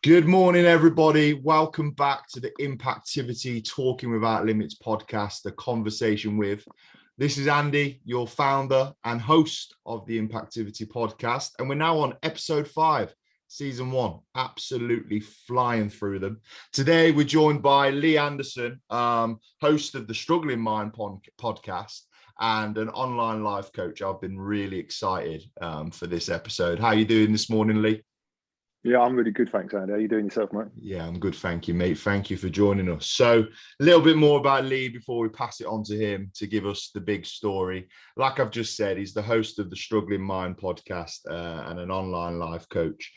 Good morning, everybody. Welcome back to the Impactivity Talking Without Limits podcast, the conversation with. This is Andy, your founder and host of the Impactivity podcast. And we're now on episode 5, season 1, absolutely flying through them. Today, we're joined by Lee Anderson, host of the Struggling Mind podcast and an online life coach. I've been really excited for this episode. How are you doing this morning, Lee? Yeah, I'm really good, thanks, Andy. How are you doing yourself, mate? Yeah, I'm good, thank you, mate. Thank you for joining us. So a little bit more about Lee before we pass it on to him to give us the big story. Like I've just said, he's the host of the Struggling Mind podcast and an online life coach,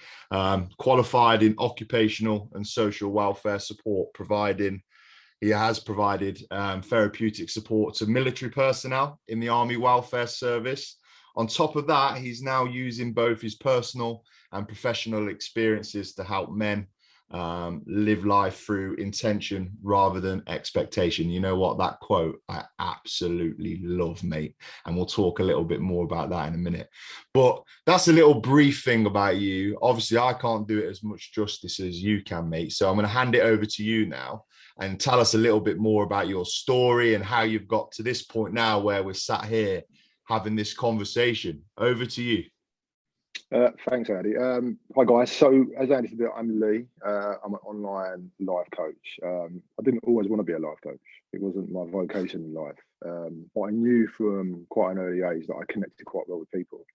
qualified in occupational and social welfare support, He has provided therapeutic support to military personnel in the Army Welfare Service. On top of that, he's now using both his personal and professional experiences to help men live life through intention rather than expectation. You know what? That quote I absolutely love, mate. And we'll talk a little bit more about that in a minute. But that's a little brief thing about you. Obviously, I can't do it as much justice as you can, mate. So I'm going to hand it over to you now and tell us a little bit more about your story and how you've got to this point now where we're sat here having this conversation. Over to you. Thanks, Andy. Hi, guys. So, as Andy said, I'm Lee. I'm an online life coach. I didn't always want to be a life coach. It wasn't my vocation in life. But I knew from quite an early age that I connected quite well with people.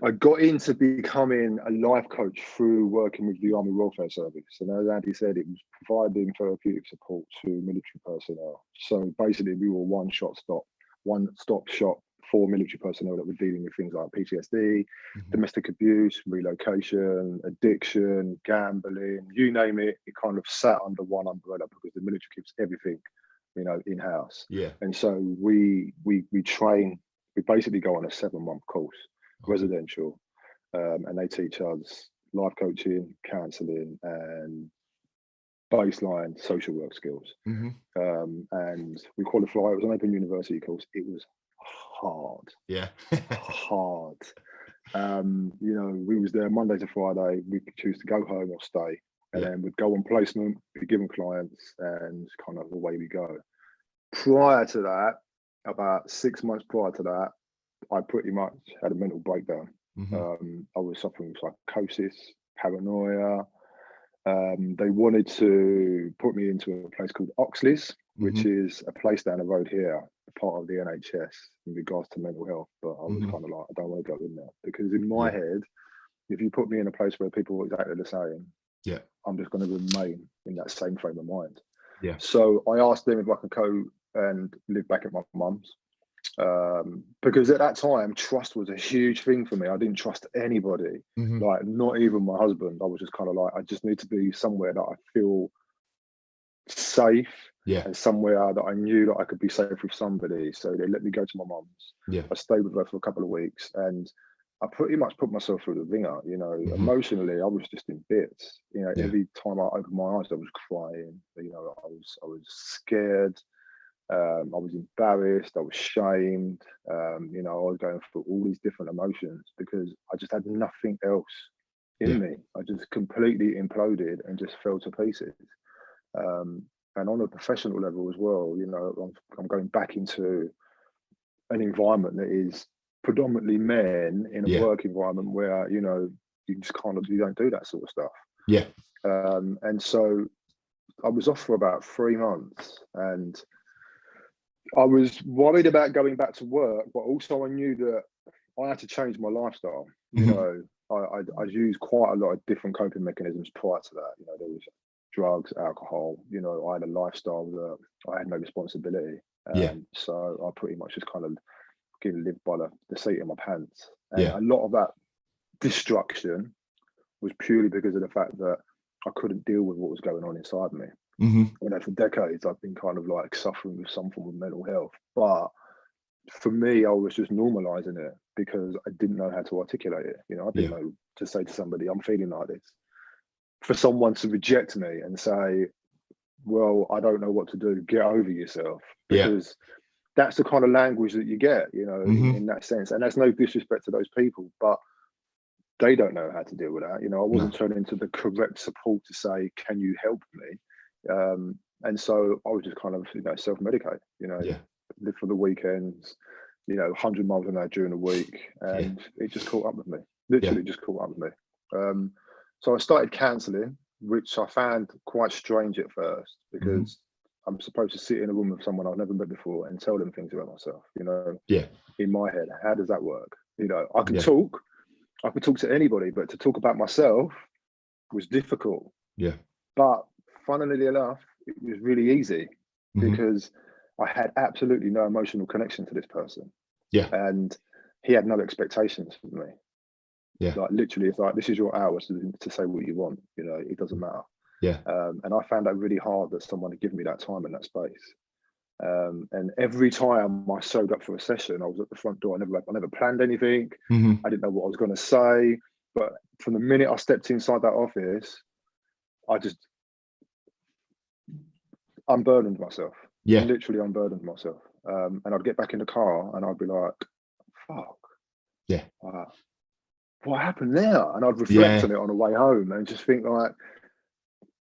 I got into becoming a life coach through working with the Army Welfare Service. And as Andy said, it was providing therapeutic support to military personnel. So basically, we were one-stop shop for military personnel that were dealing with things like PTSD, domestic abuse, relocation, addiction, gambling, you name it. It kind of sat under one umbrella because the military keeps everything, in-house. Yeah. And so we train. We basically go on a 7-month course, residential, and they teach us life coaching, counselling, and baseline social work skills. And we qualify. It was an open university course. It was hard. Yeah. Hard. We was there Monday to Friday. We could choose to go home or stay. And then we'd go on placement, be given clients, and kind of away we go. Prior to that, about 6 months prior to that, I pretty much had a mental breakdown. I was suffering with psychosis, paranoia. They wanted to put me into a place called Oxley's, which is a place down the road here, part of the NHS in regards to mental health. But I was kind of like, I don't want to go in there because in my head, if you put me in a place where people are exactly the same, I'm just going to remain in that same frame of mind. Yeah. So I asked them if I could go and live back at my mum's. Because at that time, trust was a huge thing for me. I didn't trust anybody, like not even my husband. I was just kind of like, I just need to be somewhere that I feel safe, and somewhere that I knew that I could be safe with somebody. So they let me go to my mum's. I stayed with her for a couple of weeks, and I pretty much put myself through the ringer. Emotionally, I was just in bits. Every time I opened my eyes, I was crying. I was scared. I was embarrassed, I was shamed, I was going through all these different emotions because I just had nothing else in me. I just completely imploded and just fell to pieces. And on a professional level as well, I'm going back into an environment that is predominantly men in a work environment where, you just you don't do that sort of stuff. Yeah. And so I was off for about 3 months and I was worried about going back to work, but also I knew that I had to change my lifestyle. I used quite a lot of different coping mechanisms prior to that. There was drugs, alcohol. I had a lifestyle that I had no responsibility. So I pretty much just kind of lived by the seat of my pants. And a lot of that destruction was purely because of the fact that I couldn't deal with what was going on inside me. For decades, I've been kind of like suffering with some form of mental health. But for me, I was just normalizing it because I didn't know how to articulate it. I didn't know to say to somebody, I'm feeling like this. For someone to reject me and say, well, I don't know what to do, get over yourself. Because that's the kind of language that you get, in that sense. And that's no disrespect to those people. But they don't know how to deal with that. You know, I wasn't No. turning into the correct support to say, can you help me? And so I was just kind of, you know, self-medicate, you know, Yeah. live for the weekends, you know, 100 miles an hour during the week. Yeah. And it just caught up with me, Yeah. literally just caught up with me. So I started counselling, which I found quite strange at first, because I'm supposed to sit in a room with someone I've never met before and tell them things about myself, you know. Yeah. In my head, how does that work? You know, I could Yeah. talk to anybody, but to talk about myself was difficult. Yeah. But funnily enough, it was really easy because I had absolutely no emotional connection to this person. Yeah. And he had no expectations from me. Yeah. Like literally, it's like, this is your hours to say what you want, you know, it doesn't matter. Yeah. And I found that really hard, that someone had given me that time and that space. And every time I showed up for a session, I was at the front door. I never planned anything. I didn't know what I was going to say. But from the minute I stepped inside that office, I just unburdened myself. Yeah. Literally unburdened myself. And I'd get back in the car and I'd be like, fuck. Yeah. What happened there? And I'd reflect Yeah. on it on the way home and just think, like,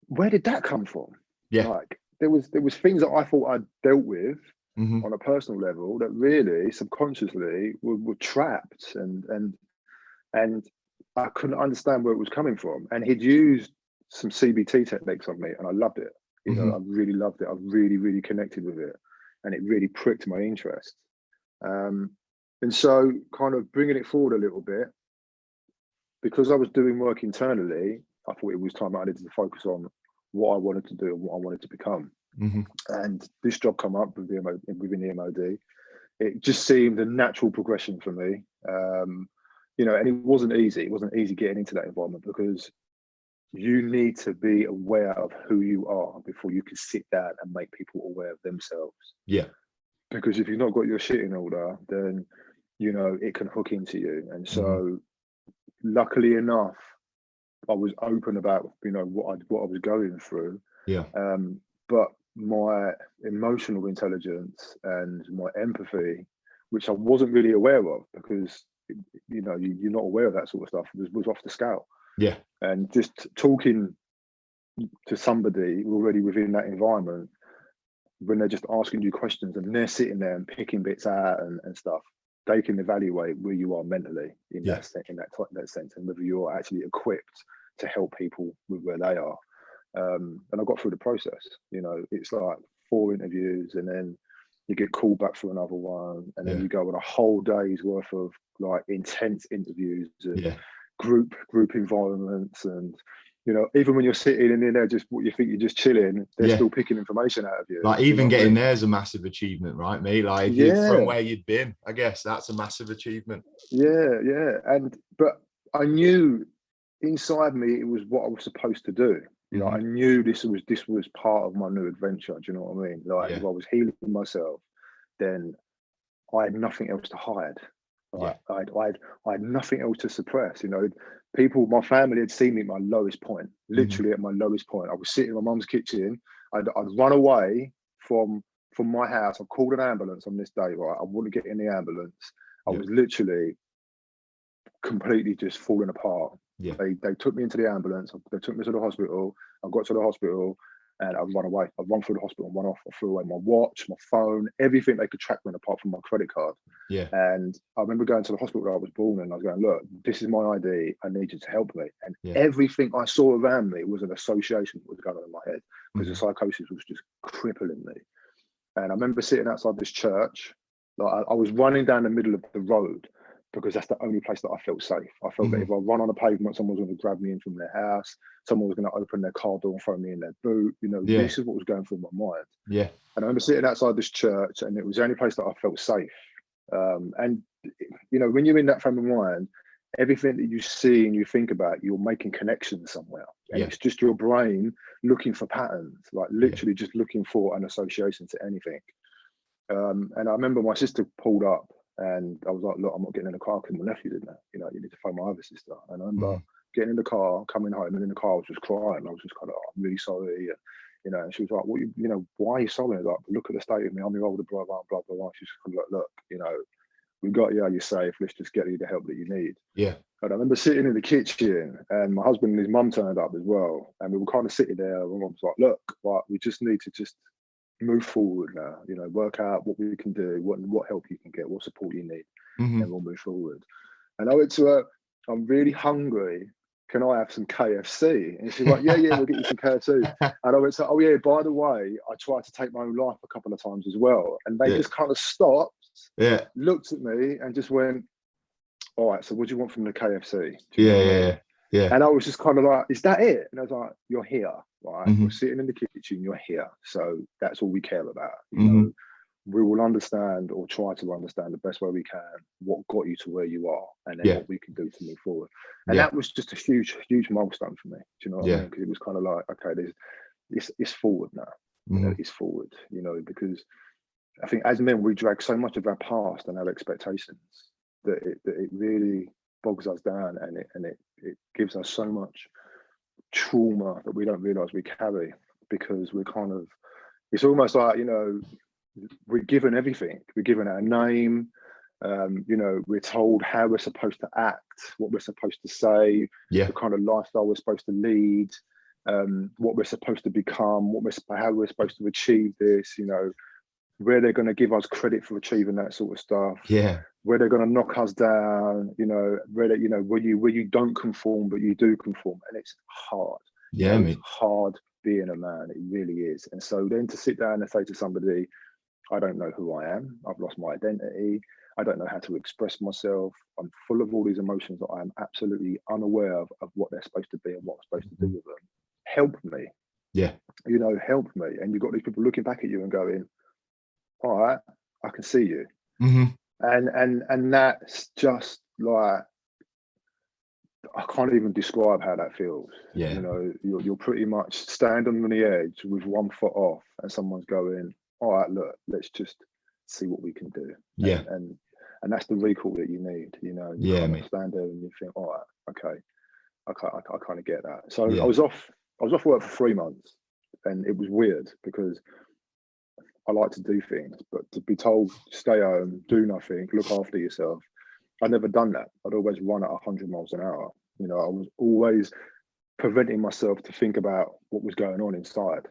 where did that come from? Yeah. Like, there was things that I thought I'd dealt with on a personal level that really subconsciously were trapped, and I couldn't understand where it was coming from. And he'd used some CBT techniques on me, and I loved it. You know, I really loved it. I really, really connected with it, and it really pricked my interest. And so, kind of bringing it forward a little bit, because I was doing work internally, I thought it was time I needed to focus on what I wanted to do and what I wanted to become. And this job come up within the MOD. It just seemed a natural progression for me. You know, and it wasn't easy. It wasn't easy getting into that environment, because you need to be aware of who you are before you can sit down and make people aware of themselves. Yeah. Because if you've not got your shit in order, then, you know, it can hook into you. And so, luckily enough, I was open about, you know, what I was going through. Yeah. But my emotional intelligence and my empathy, which I wasn't really aware of, because, you know, you're not aware of that sort of stuff, was off the scale. Yeah. And just talking to somebody already within that environment, when they're just asking you questions and they're sitting there and picking bits out and stuff, they can evaluate where you are mentally in that sense, and whether you're actually equipped to help people with where they are. And I got through the process. You know, it's like 4 interviews, and then you get called back for another one, and then you go on a whole day's worth of like intense interviews and group environments. And, you know, even when you're sitting in there, just what you think you're just chilling, they're still picking information out of you. Like, even getting there is a massive achievement, right, mate? Like, if you're from where you'd been, I guess that's a massive achievement. But I knew inside me it was what I was supposed to do. You know, I knew this was part of my new adventure. Do you know what I mean? Like, if I was healing myself, then I had nothing else to hide. Like, I had nothing else to suppress. You know, my family had seen me at my lowest point, literally at my lowest point. I was sitting in my mum's kitchen. I'd run away from my house. I called an ambulance on this day. Right, I wouldn't get in the ambulance. I was literally completely just falling apart. They took me into the ambulance. They took me to the hospital. I got to the hospital and I run away. I run through the hospital and run off. I threw away my watch, my phone, everything they could track me apart from my credit card. And I remember going to the hospital where I was born, and I was going, look, this is my ID. I need you to help me. And everything I saw around me was an association that was going on in my head, because the psychosis was just crippling me. And I remember sitting outside this church. Like, I was running down the middle of the road, because that's the only place that I felt safe. I felt that if I run on a pavement, someone was going to grab me in from their house. Someone was going to open their car door and throw me in their boot. You know, this is what was going through my mind. And I remember sitting outside this church, and it was the only place that I felt safe. And, you know, when you're in that frame of mind, everything that you see and you think about, you're making connections somewhere. And it's just your brain looking for patterns, like literally just looking for an association to anything. And I remember my sister pulled up, and I was like, look, I'm not getting in the car because my nephew's in there. You know, you need to phone my other sister. And I remember getting in the car, coming home, and in the car I was just crying. I was just kind of, I'm really sorry. And, you know, and she was like, you know, why are you sorry? Like, look at the state of me. I'm your older brother, blah, blah, blah. She's kind of like, look, you know, we got you, you're safe. Let's just get you the help that you need. Yeah. And I remember sitting in the kitchen, and my husband and his mum turned up as well. And we were kind of sitting there, and I was like, look, like, we just need to just move forward now, you know, work out what we can do, what help you can get, what support you need, and we'll move forward. And I went to her, I'm really hungry. Can I have some KFC? And she's like, yeah, we'll get you some KFC. And I went, oh yeah, by the way, I tried to take my own life a couple of times as well. And they just kind of stopped, looked at me and just went, all right, so what do you want from the KFC? Yeah. And I was just kind of like, is that it? And I was like, you're here, right? We're sitting in the kitchen, you're here. So that's all we care about. You know, we will understand, or try to understand the best way we can, what got you to where you are, and then what we can do to move forward. And that was just a huge milestone for me. Do you know what I mean? Because it was kind of like, okay, it's forward now. You know, it's forward, you know, because I think as men, we drag so much of our past and our expectations that it really bogs us down, and it gives us so much trauma that we don't realize we carry, because we're kind of, it's almost like, you know, we're given everything. We're given our name, you know, we're told how we're supposed to act, what we're supposed to say, the kind of lifestyle we're supposed to lead, what we're supposed to become, how we're supposed to achieve this, you know, where they're going to give us credit for achieving that sort of stuff, where they're going to knock us down, you know, where you don't conform but you do conform, and it's hard. It's hard being a man, it really is. And so then to sit down and say to somebody, I don't know who I am, I've lost my identity, I don't know how to express myself, I'm full of all these emotions that I am absolutely unaware of what they're supposed to be and what I'm supposed to do with them, help me, you know, help me. And you've got these people looking back at you and going, all right, I can see you. And that's just like, I can't even describe how that feels. You know, you're pretty much standing on the edge with one foot off, and someone's going, all right, look, let's just see what we can do. And that's the recall that you need, you know. You kind of stand there and you think, all right, okay, I kind of get that. So I was off work for 3 months, and it was weird because I like to do things, but to be told stay home, do nothing, look after yourself, I'd never done that. I'd always run at 100 miles an hour. You know, I was always preventing myself to think about what was going on inside.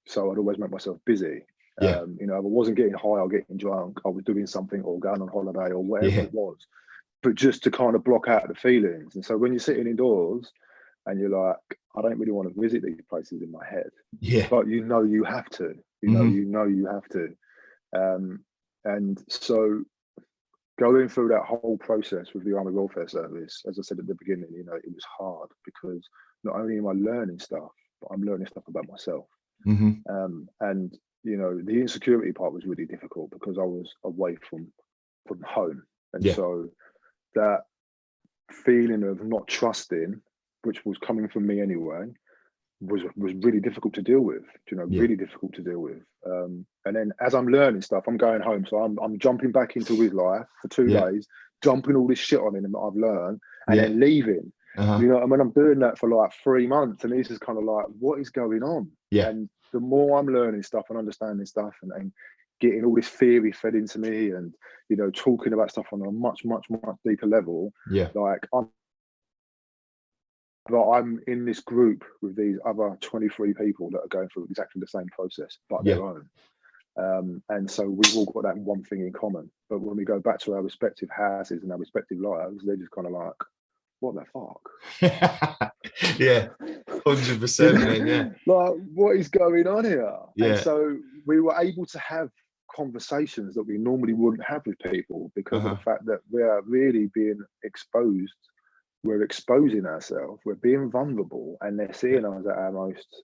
So I'd always make myself busy. You know, if I wasn't getting high or getting drunk, I was doing something or going on holiday or whatever it was, but just to kind of block out the feelings. And so when you're sitting indoors and you're like, I don't really want to visit these places in my head, but you know you have to. You know you have to. And so going through that whole process with the Army Welfare Service, as I said at the beginning, you know, it was hard because not only am I learning stuff, but I'm learning stuff about myself. And, you know, the insecurity part was really difficult because I was away from home. And so that feeling of not trusting, which was coming from me anyway, was really difficult to deal with, you know, really difficult to deal with. And then as I'm learning stuff, I'm going home. So I'm jumping back into his life for 2 days, dumping all this shit on him that I've learned, and then leaving. You know, and when I'm doing that for like 3 months, and he's just kind of like, what is going on? And the more I'm learning stuff and understanding stuff and getting all this theory fed into me, and, you know, talking about stuff on a much deeper level, like I'm in this group with these other 23 people that are going through exactly the same process, but their own. And so we've all got that one thing in common. But when we go back to our respective houses and our respective lives, they're just kind of like, what the fuck? 100%. Like, what is going on here? And so we were able to have conversations that we normally wouldn't have with people because of the fact that we are really being exposed. We're exposing ourselves, we're being vulnerable, and they're seeing us at our most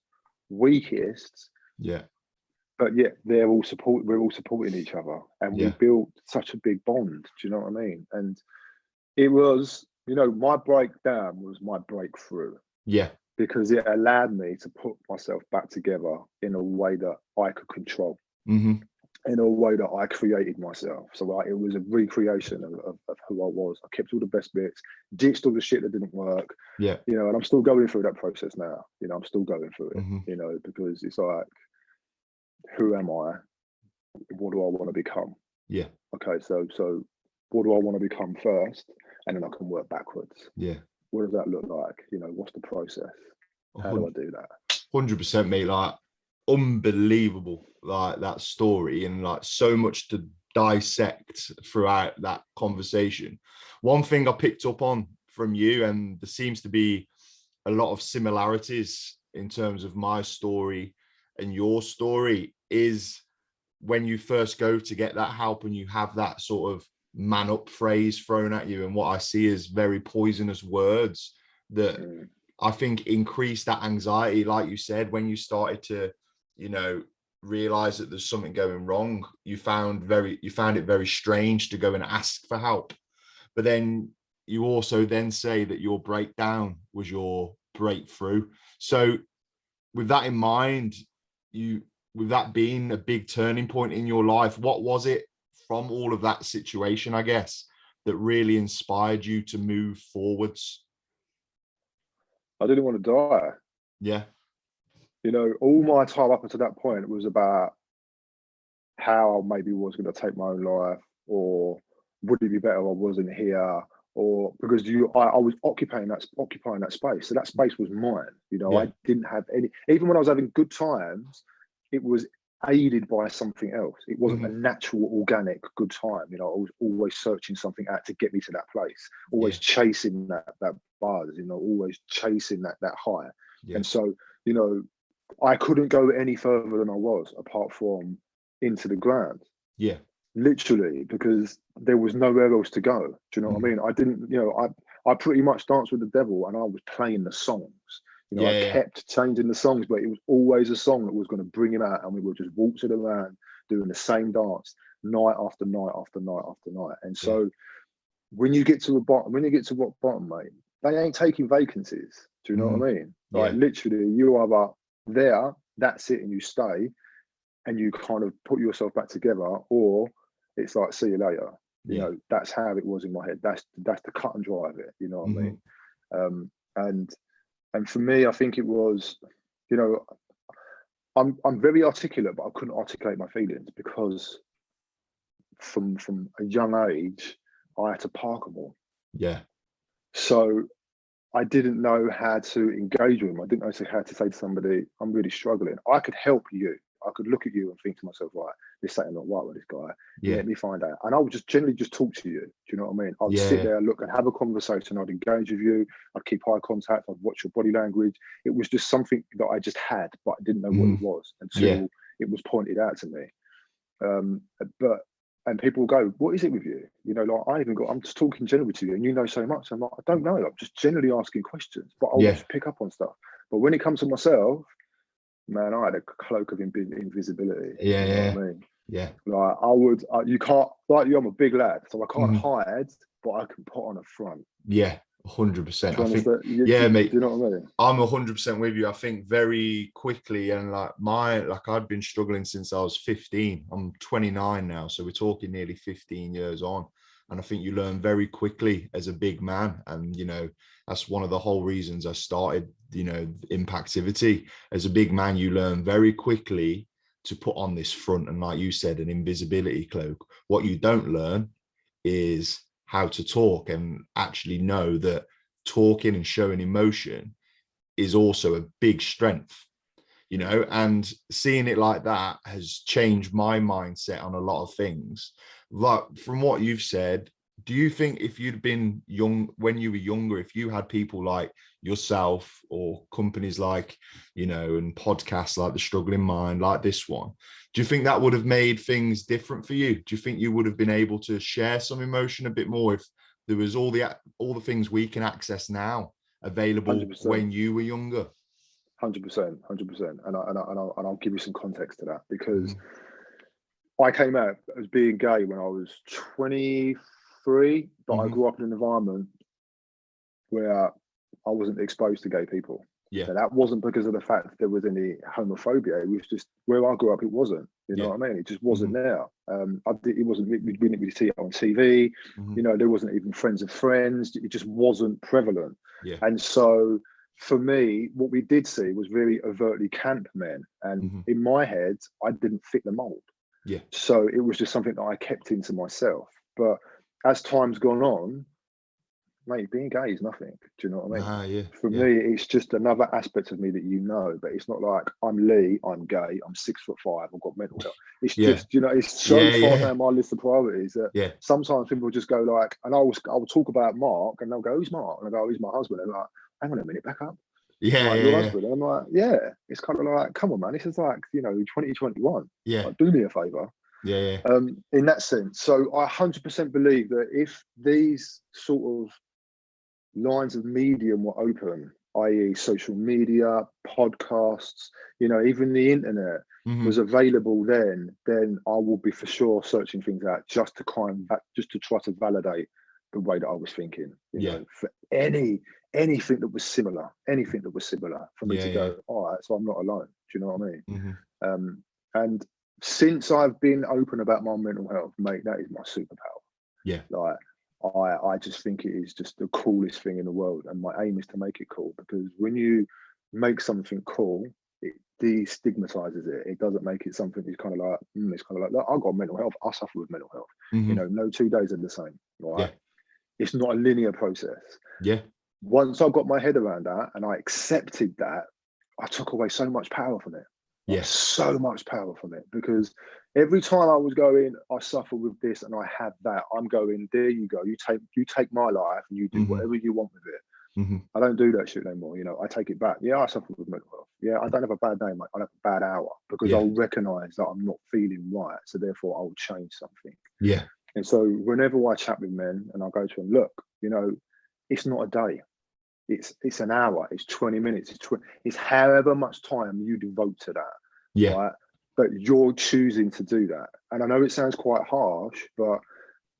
weakest. But yet we're all supporting each other, and we built such a big bond. Do you know what I mean? And it was, you know, my breakdown was my breakthrough. Because it allowed me to put myself back together in a way that I could control. In a way that I created myself. So like, it was a recreation of who I was. I kept all the best bits, ditched all the shit that didn't work. You know, and I'm still going through that process now. You know, I'm still going through it, you know, because it's like, who am I? What do I want to become? Okay, so what do I want to become first? And then I can work backwards. Yeah. What does that look like? You know, what's the process? How do I do that? 100%, mate. Like, unbelievable, like that story, and like so much to dissect throughout that conversation. One thing I picked up on from you, and there seems to be a lot of similarities in terms of my story and your story, is when you first go to get that help and you have that sort of man up phrase thrown at you, and what I see as very poisonous words that I think increase that anxiety. Like you said, when you started to, you know, realize that there's something going wrong, you found it very strange to go and ask for help. But then you also then say that your breakdown was your breakthrough. So with that in mind, with that being a big turning point in your life, what was it from all of that situation, I guess, that really inspired you to move forwards? I didn't want to die. Yeah. You know, all my time up until that point was about how I maybe was going to take my own life, or would it be better if I wasn't here, or because I was occupying that space. So that space was mine. You know, I didn't have any, even when I was having good times, it was aided by something else. It wasn't a natural, organic good time. You know, I was always searching something out to get me to that place, always chasing that buzz, you know, always chasing that high. And so, you know, I couldn't go any further than I was, apart from into the ground. Yeah. Literally, because there was nowhere else to go. Do you know what I mean? I didn't, you know, I pretty much danced with the devil, and I was playing the songs. You know, I kept changing the songs, but it was always a song that was going to bring him out, and we were just waltzing around doing the same dance night after night after night after night. And so when you get to rock bottom, mate, they ain't taking vacancies. Do you know what I mean? Like, literally, you are there, that's it, and you stay, and you kind of put yourself back together, or it's like, see you later. You know, that's how it was in my head. That's the cut and dry of it. You know what I mean? And for me, I think it was, you know, I'm very articulate, but I couldn't articulate my feelings because from a young age, I had to park them all. Yeah. So I didn't know how to engage with them. I didn't know how to say to somebody, I'm really struggling. I could help you. I could look at you and think to myself, right, there's something not right with this guy. Let me find out. And I would just generally just talk to you. Do you know what I mean? I'd sit there, look, and have a conversation. I'd engage with you. I'd keep eye contact. I'd watch your body language. It was just something that I just had, but I didn't know what it was until it was pointed out to me. And people go, what is it with you? You know, like I'm just talking generally to you, and you know so much. I'm like, I don't know. I'm just generally asking questions, but I'll just pick up on stuff. But when it comes to myself, man, I had a cloak of invisibility. You know what I mean? Yeah. Like you can't, like you, I'm a big lad, so I can't hide, but I can put on a front. Yeah. 100%. I think, mate. Do you know what I mean? I'm 100% with you. I think very quickly, and like I'd been struggling since I was 15. I'm 29 now, so we're talking nearly 15 years on. And I think you learn very quickly as a big man. And, you know, that's one of the whole reasons I started, you know, Impactivity. As a big man, you learn very quickly to put on this front. And like you said, an invisibility cloak. What you don't learn is how to talk, and actually know that talking and showing emotion is also a big strength, you know. And seeing it like that has changed my mindset on a lot of things. Like, from what you've said, do you think if you'd been young when you were younger, if you had people like yourself or companies like, you know, and podcasts like The Struggling Mind, like this one, do you think that would have made things different for you? Do you think you would have been able to share some emotion a bit more if there was all the things we can access now available 100%. when you were younger? 100%, 100%. And I'll give you some context to that, because I came out as being gay when I was 23, but I grew up in an environment where I wasn't exposed to gay people. Yeah. So that wasn't because of the fact that there was any homophobia. It was just where I grew up, it wasn't. You know what I mean? It just wasn't there. It wasn't. We didn't really see it on TV. You know, there wasn't even friends of friends. It just wasn't prevalent. Yeah. And so for me, what we did see was very overtly camp men, and in my head, I didn't fit the mold. Yeah. So it was just something that I kept into myself. But as time's gone on, mate, being gay is nothing. Do you know what I mean? For me, it's just another aspect of me that you know, but it's not like I'm Lee, I'm gay, I'm 6'5", I've got mental health. It's just, you know, it's so far down my list of priorities that sometimes people just go like, and I'll talk about Mark, and they'll go, "Who's Mark?" And I go, "He's my husband." And they're like, "Hang on a minute, back up." Your husband. And I'm like, yeah. It's kind of like, come on, man. This is like, you know, 2021. Like, do me a favor. In that sense. So I 100% believe that if these sort of lines of medium were open, i.e. social media, podcasts, you know, even the internet was available then I will be for sure searching things out just to try to validate the way that I was thinking, you know, for anything that was similar for me to go, all right, so I'm not alone. Do you know what I mean? And since I've been open about my mental health, mate, that is my superpower. Like, I just think it is just the coolest thing in the world, and my aim is to make it cool, because when you make something cool, it destigmatizes it. It doesn't make it something that's kind of like, it's kind of like, look, I've got mental health, I suffer with mental health. You know, no 2 days are the same, right? It's not a linear process. Once I got my head around that and I accepted that, I took away so much power from it. So much power from it, because every time I was going, I suffer with this and I have that, I'm going, there you go, you take my life and you do whatever you want with it. I don't do that shit anymore. You know, I take it back. I suffer with mental health. I don't have a bad day, mate. I have a bad hour, because I'll recognize that I'm not feeling right, so therefore I'll change something. And so whenever I chat with men and I go to them, look, you know, it's not a day. It's an hour, it's 20 minutes, it's however much time you devote to that, right? But you're choosing to do that. And I know it sounds quite harsh, but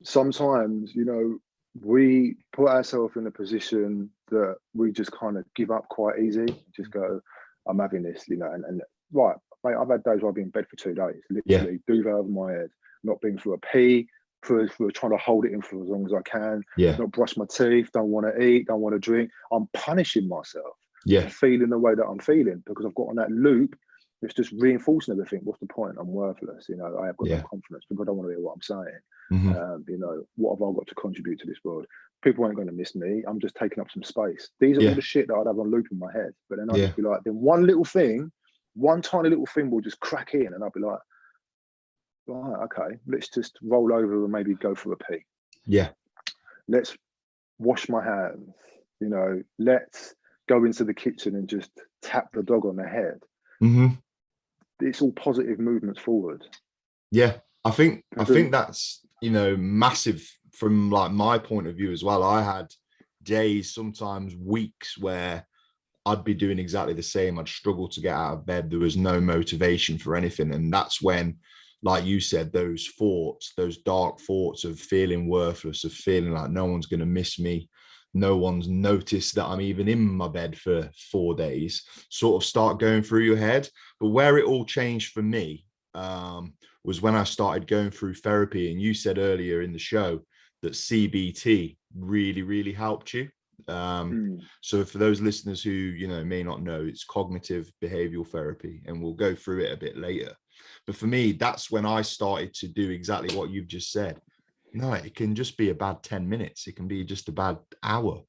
sometimes, you know, we put ourselves in a position that we just kind of give up quite easy, just go, I'm having this, you know, and right, mate, I've had days where I've been in bed for 2 days, literally duvet over my head, not been through a pee, for trying to hold it in for as long as I can, not brush my teeth, don't want to eat, don't want to drink. I'm punishing myself for feeling the way that I'm feeling, because I've got on that loop. It's just reinforcing everything. What's the point? I'm worthless. You know, I have got no confidence. People don't want to hear what I'm saying. You know, what have I got to contribute to this world? People ain't going to miss me. I'm just taking up some space. These are all the shit that I'd have on loop in my head. But then I'll just be like, then one tiny little thing will just crack in, and I'll be like, right, okay, let's just roll over and maybe go for a pee. Let's wash my hands. You know, let's go into the kitchen and just tap the dog on the head. It's all positive movements forward. I think that's, you know, massive from like my point of view as well. I had days, sometimes weeks, where I'd be doing exactly the same. I'd struggle to get out of bed. There was no motivation for anything. And that's when, like you said, those thoughts, those dark thoughts of feeling worthless, of feeling like no one's going to miss me, no one's noticed that I'm even in my bed for 4 days, sort of start going through your head. But where it all changed for me was when I started going through therapy. And you said earlier in the show that CBT really, really helped you. So for those listeners who, you know, may not know, it's cognitive behavioral therapy, and we'll go through it a bit later. But for me, that's when I started to do exactly what you've just said. No, it can just be a bad 10 minutes. It can be just a bad hour.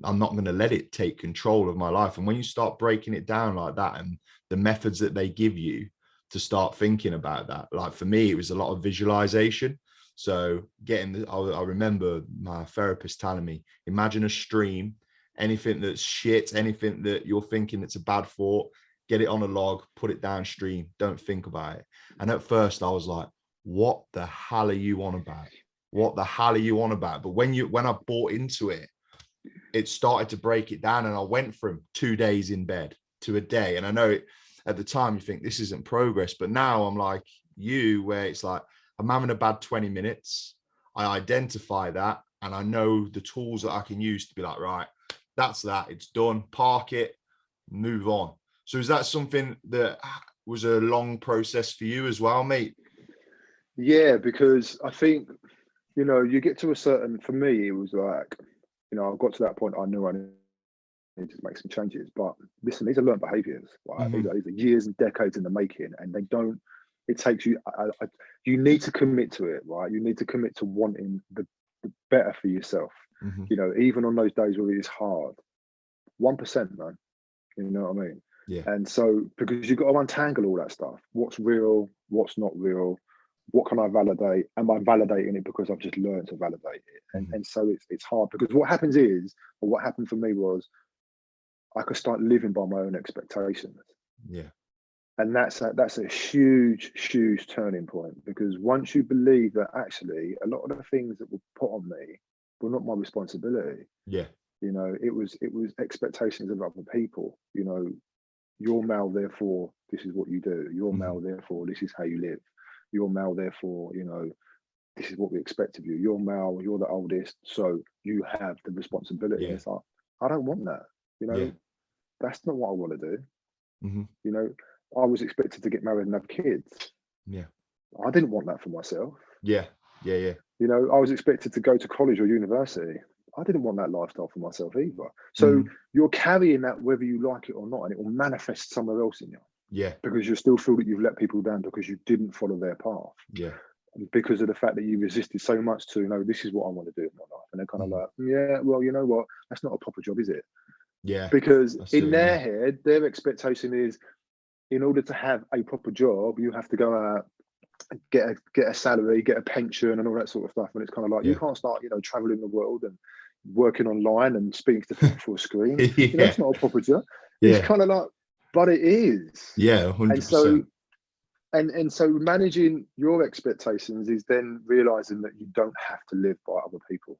I'm not going to let it take control of my life. And when you start breaking it down like that, and the methods that they give you to start thinking about that, like for me, it was a lot of visualization. So I remember my therapist telling me, imagine a stream, anything that's shit, anything that you're thinking that's a bad thought, get it on a log, put it downstream, don't think about it. And at first I was like, what the hell are you on about? What the hell are you on about? But when I bought into it, it started to break it down, and I went from 2 days in bed to a day. And I know it, at the time you think this isn't progress, but now I'm like you, where it's like, I'm having a bad 20 minutes. I identify that, and I know the tools that I can use to be like, right, that's that, it's done, park it, move on. So is that something that was a long process for you as well, mate? Yeah, because I think, you know, you get to a certain, for me, it was like, you know, I got to that point, I knew I needed to make some changes. But listen, these are learned behaviors, right? These are years and decades in the making, and it takes you, you need to commit to it, right? You need to commit to wanting better for yourself. Mm-hmm. You know, even on those days where it is hard, 1%, man. You know what I mean? Yeah. And so, because you've got to untangle all that stuff. What's real? What's not real? What can I validate? Am I validating it because I've just learned to validate it? And so it's hard, because what happens is, or what happened for me was, I could start living by my own expectations. Yeah. And that's a huge turning point, because once you believe that actually a lot of the things that were put on me were not my responsibility. Yeah. You know, it was expectations of other people. You know, you're male, therefore this is what you do. You're male, therefore this is how you live. You're male, therefore, you know, this is what we expect of you. You're male, you're the oldest, so you have the responsibility. And it's like, I don't want that. You know, that's not what I want to do. You know, I was expected to get married and have kids. Yeah. I didn't want that for myself. Yeah. You know, I was expected to go to college or university. I didn't want that lifestyle for myself either. So you're carrying that whether you like it or not, and it will manifest somewhere else in you. Yeah. Because you still feel that you've let people down because you didn't follow their path. Yeah. Because of the fact that you resisted so much to, no, this is what I want to do in my life. And they're kind of like, yeah, well, you know what? That's not a proper job, is it? Yeah. Because in their head, their expectation is, in order to have a proper job, you have to go out, get a salary, get a pension, and all that sort of stuff. And it's kind of like, you can't start, you know, traveling the world and working online and speaking to people through a screen. You know, it's not a proper job. It's kind of like, but it is. Yeah, 100%. And so, and so managing your expectations is then realizing that you don't have to live by other people.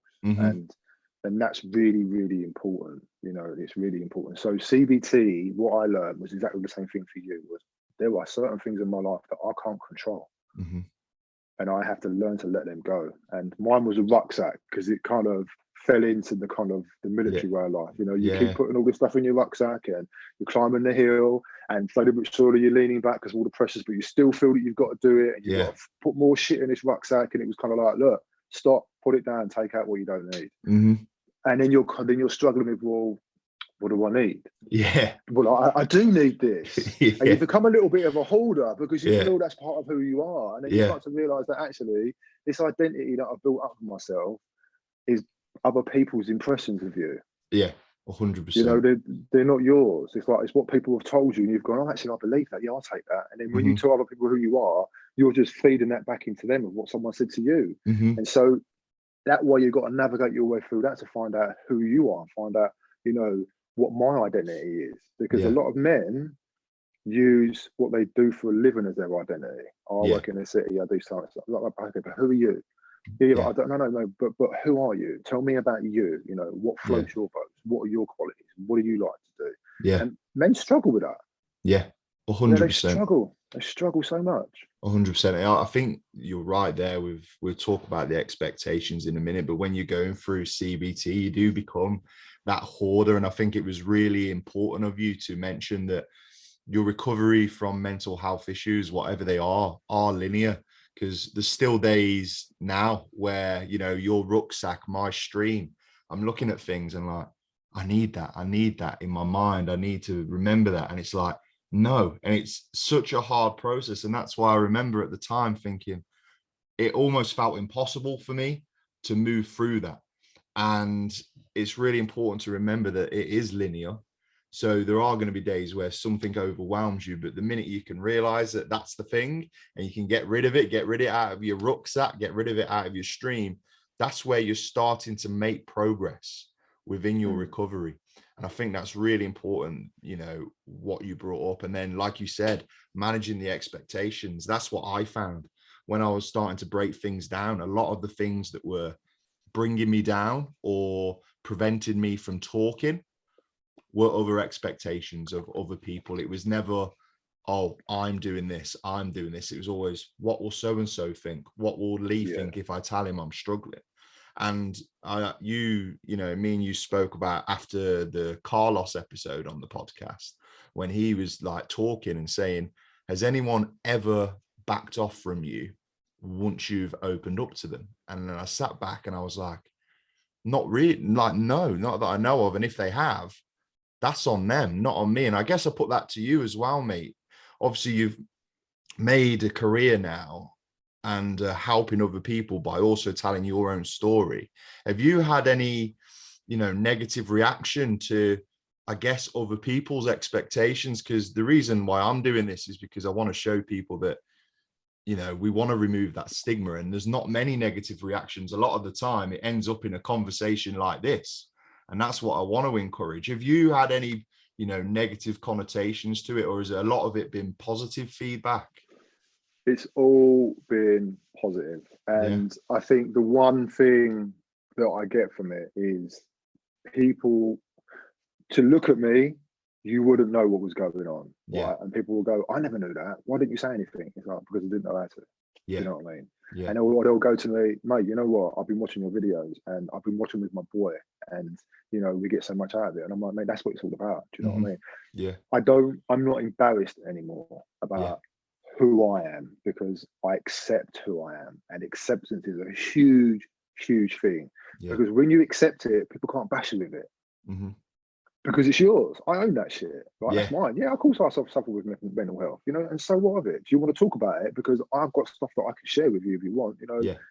And that's really, really important. You know, it's really important. So CBT, what I learned was exactly the same thing for you. Was there are certain things in my life that I can't control, and I have to learn to let them go. And mine was a rucksack, because it kind of fell into the kind of the military way of life. You know, you keep putting all this stuff in your rucksack, and you're climbing the hill, and slowly but surely you're leaning back because of all the pressures, but you still feel that you've got to do it, and you've got to put more shit in this rucksack. And it was kind of like, look, stop, put it down, take out what you don't need. And then you're struggling with, well, what do I need? Well, I do need this. And you become a little bit of a hoarder, because you feel that's part of who you are. And then you start to realize that actually this identity that I've built up for myself is other people's impressions of you. 100%. You know, they're not yours. It's like, it's what people have told you, and you've gone, oh, actually, I believe that. Yeah, I'll take that. And then when you tell other people who you are, you're just feeding that back into them of what someone said to you. And so that way you've got to navigate your way through that to find out who you are, find out, you know, what my identity is. Because a lot of men use what they do for a living as their identity. I work in the city, I do something. Like, okay, but who are you? Like, I don't know, but who are you? Tell me about you. You know, what floats your boat? What are your qualities? What do you like to do? And men struggle with that. 100%. You know, they struggle so much. 100%. I think you're right there. We'll talk about the expectations in a minute, but when you're going through CBT, you do become that hoarder. And I think it was really important of you to mention that your recovery from mental health issues, whatever they are linear, because there's still days now where, you know, your rucksack, my stream, I'm looking at things and like, I need that in my mind. I need to remember that. And it's like, no. And it's such a hard process. And that's why I remember at the time thinking it almost felt impossible for me to move through that. And it's really important to remember that it is linear. So there are going to be days where something overwhelms you, but the minute you can realize that that's the thing and you can get rid of it out of your rucksack, get rid of it out of your stream, that's where you're starting to make progress within your recovery. And I think that's really important, you know, what you brought up. And then, like you said, managing the expectations. That's what I found when I was starting to break things down. A lot of the things that were bringing me down or prevented me from talking were other expectations of other people. It was never, oh, I'm doing this. It was always, what will so-and-so think? What will Lee think if I tell him I'm struggling? And you know, me and you spoke about after the Carlos episode on the podcast, when he was like talking and saying, has anyone ever backed off from you once you've opened up to them? And then I sat back and I was like, not really, like, no, not that I know of. And if they have, that's on them, not on me. And I guess I put that to you as well, mate. Obviously, you've made a career now and helping other people by also telling your own story. Have you had any, negative reaction to, I guess, other people's expectations? Because the reason why I'm doing this is because I want to show people that, we want to remove that stigma, and there's not many negative reactions. A lot of the time it ends up in a conversation like this. And that's what I want to encourage. Have you had any, negative connotations to it, or is it a lot of it been positive feedback? It's all been positive. And I think the one thing that I get from it is people to look at me, you wouldn't know what was going on. Right? And people will go, I never knew that. Why didn't you say anything? It's like, because I didn't know how to. Do you know what I mean? And they'll go to me, mate, you know what? I've been watching your videos and I've been watching with my boy, and we get so much out of it. And I'm like, mate, that's what it's all about. Do you know what I mean? I'm not embarrassed anymore about who I am, because I accept who I am. And acceptance is a huge, huge thing. Because when you accept it, people can't bash you with it. Because it's yours. I own that shit. Right? That's mine. Yeah, of course I suffer with mental health, and so what of it? Do you want to talk about it? Because I've got stuff that I can share with you if you want.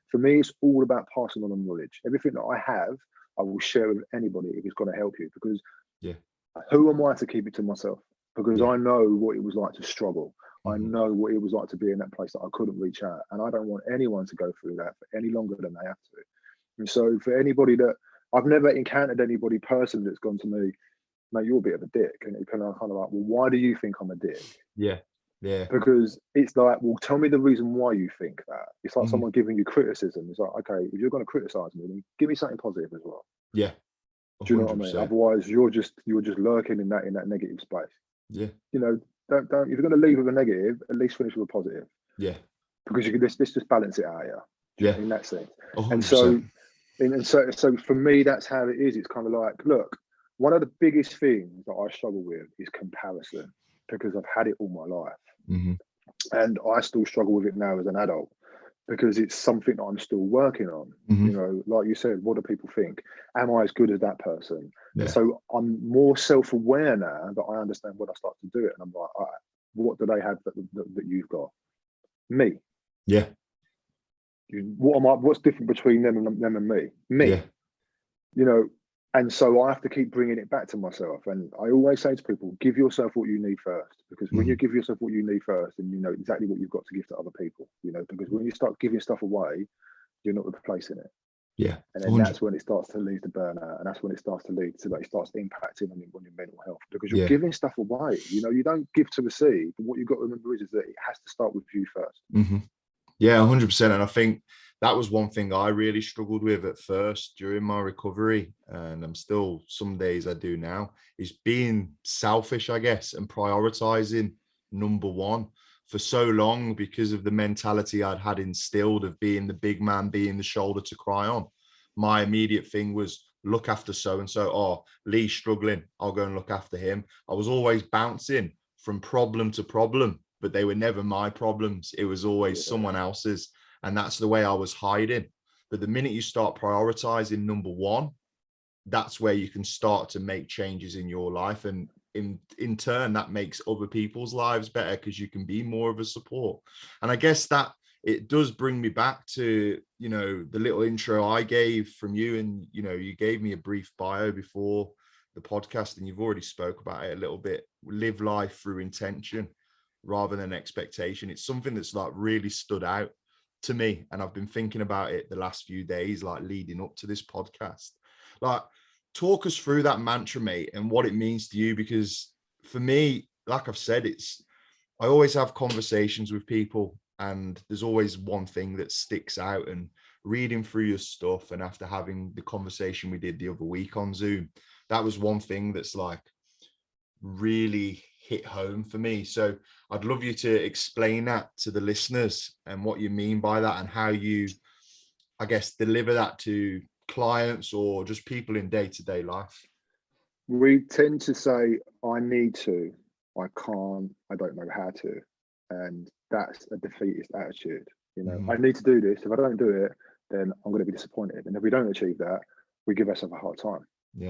For me, it's all about passing on the knowledge. Everything that I have, I will share with anybody if it's going to help you. Because who am I to keep it to myself? Because I know what it was like to struggle. I know what it was like to be in that place that I couldn't reach out. And I don't want anyone to go through that for any longer than they have to. And so for anybody that, I've never encountered anybody personally that's gone to me, mate, you're a bit of a dick. And it's kind of like, well, why do you think I'm a dick? Yeah. Because it's like, well, tell me the reason why you think that. It's like someone giving you criticism. It's like, okay, if you're going to criticize me, then give me something positive as well. Yeah. 100%. Do you know what I mean? Otherwise, you're just lurking in that negative space. Yeah. Don't. If you're going to leave with a negative, at least finish with a positive. Yeah. Because you can just balance it out. In that sense. 100%. And so for me, that's how it is. It's kind of like, look, one of the biggest things that I struggle with is comparison, because I've had it all my life. And I still struggle with it now as an adult, because it's something that I'm still working on. Like you said, what do people think? Am I as good as that person? And so I'm more self-aware now that I understand when I start to do it. And I'm like, all right, what do they have that you've got? Me. Yeah. What's different between them and me? And so I have to keep bringing it back to myself. And I always say to people, give yourself what you need first. Because when you give yourself what you need first, then you know exactly what you've got to give to other people. Because when you start giving stuff away, you're not replacing it. Yeah. And then that's when it starts to lead to burnout. And that's when it starts to lead to, like, it starts impacting on your mental health. Because you're giving stuff away. You don't give to receive. But what you've got to remember is that it has to start with you first. Yeah, 100%. And I think that was one thing I really struggled with at first during my recovery. And I'm still, some days I do now, is being selfish, I guess, and prioritizing number one for so long, because of the mentality I'd had instilled of being the big man, being the shoulder to cry on. My immediate thing was look after so-and-so. Oh, Lee's struggling, I'll go and look after him. I was always bouncing from problem to problem, but they were never my problems. It was always someone else's. And that's the way I was hiding. But the minute you start prioritizing number one, that's where you can start to make changes in your life. And in turn, that makes other people's lives better, because you can be more of a support. And I guess that it does bring me back to, the little intro I gave from you. And, you gave me a brief bio before the podcast, and you've already spoke about it a little bit. Live life through intention rather than expectation. It's something that's like really stood out to me, and I've been thinking about it the last few days, like leading up to this podcast. Like, talk us through that mantra, mate, and what it means to you. Because for me, like I've said, I always have conversations with people, and there's always one thing that sticks out. And reading through your stuff, and after having the conversation we did the other week on Zoom, that was one thing that's like really hit home for me. So I'd love you to explain that to the listeners, and what you mean by that, and how you, I guess, deliver that to clients or just people in day-to-day life. We tend to say, I need to, I can't, I don't know how to. And that's a defeatist attitude. I need to do this. If I don't do it, then I'm going to be disappointed. And if we don't achieve that, we give ourselves a hard time.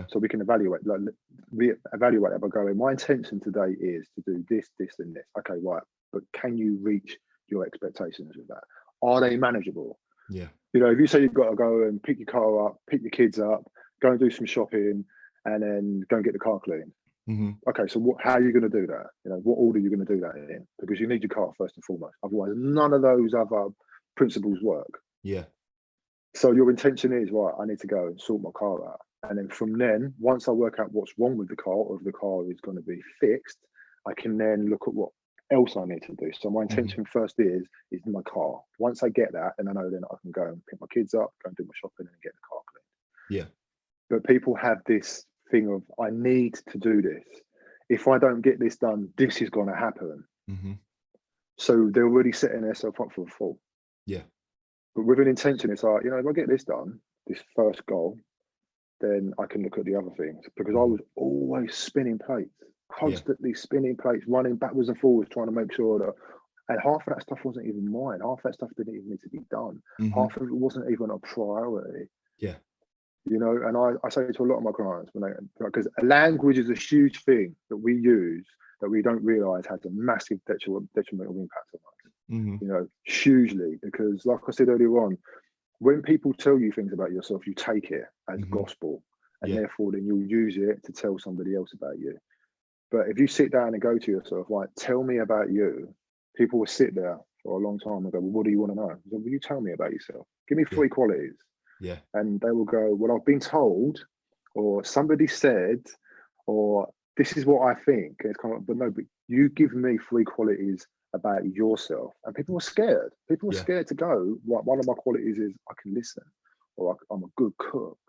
So we can evaluate that by going, my intention today is to do this, this, and this. Okay, right. But can you reach your expectations with that? are they manageable? Yeah. You know, if you say you've got to go and pick your car up, pick your kids up, go and do some shopping, and then go and get the car cleaned. Okay, so how are you going to do that? You know, what order are you going to do that in? Because you need your car first and foremost. Otherwise, none of those other principles work. Yeah. So your intention is, right, I need to go and sort my car out. And then from then, once I work out what's wrong with the car, or if the car is going to be fixed, I can then look at what else I need to do. So my intention first is my car. Once I get that, and I know then I can go and pick my kids up, go and do my shopping and get the car cleaned. Yeah. But people have this thing of, I need to do this. If I don't get this done, this is going to happen. So they're already setting themselves up for a fall. Yeah. But with an intention, it's like, you know, if I get this done, this first goal, then I can look at the other things. Because I was always spinning plates, constantly spinning plates, running backwards and forwards, trying to make sure that, and half of that stuff wasn't even mine. Half that stuff didn't even need to be done. Half of it wasn't even a priority. Yeah. You know, and I say to a lot of my clients, because language is a huge thing that we use that we don't realize has a massive detrimental impact on us. You know, hugely, because like I said earlier on, when people tell you things about yourself, you take it as gospel, and therefore then you'll use it to tell somebody else about you. But if you sit down and go to yourself, like, tell me about you, people will sit there for a long time and go, well, what do you want to know? So, will you tell me about yourself? Give me 3 qualities. Yeah. And they will go, well, I've been told, or somebody said, or this is what I think. And it's kind of, but no, but you give me 3 qualities about yourself. And people are scared. People are scared to go, well, one of my qualities is I can listen, or I'm a good cook,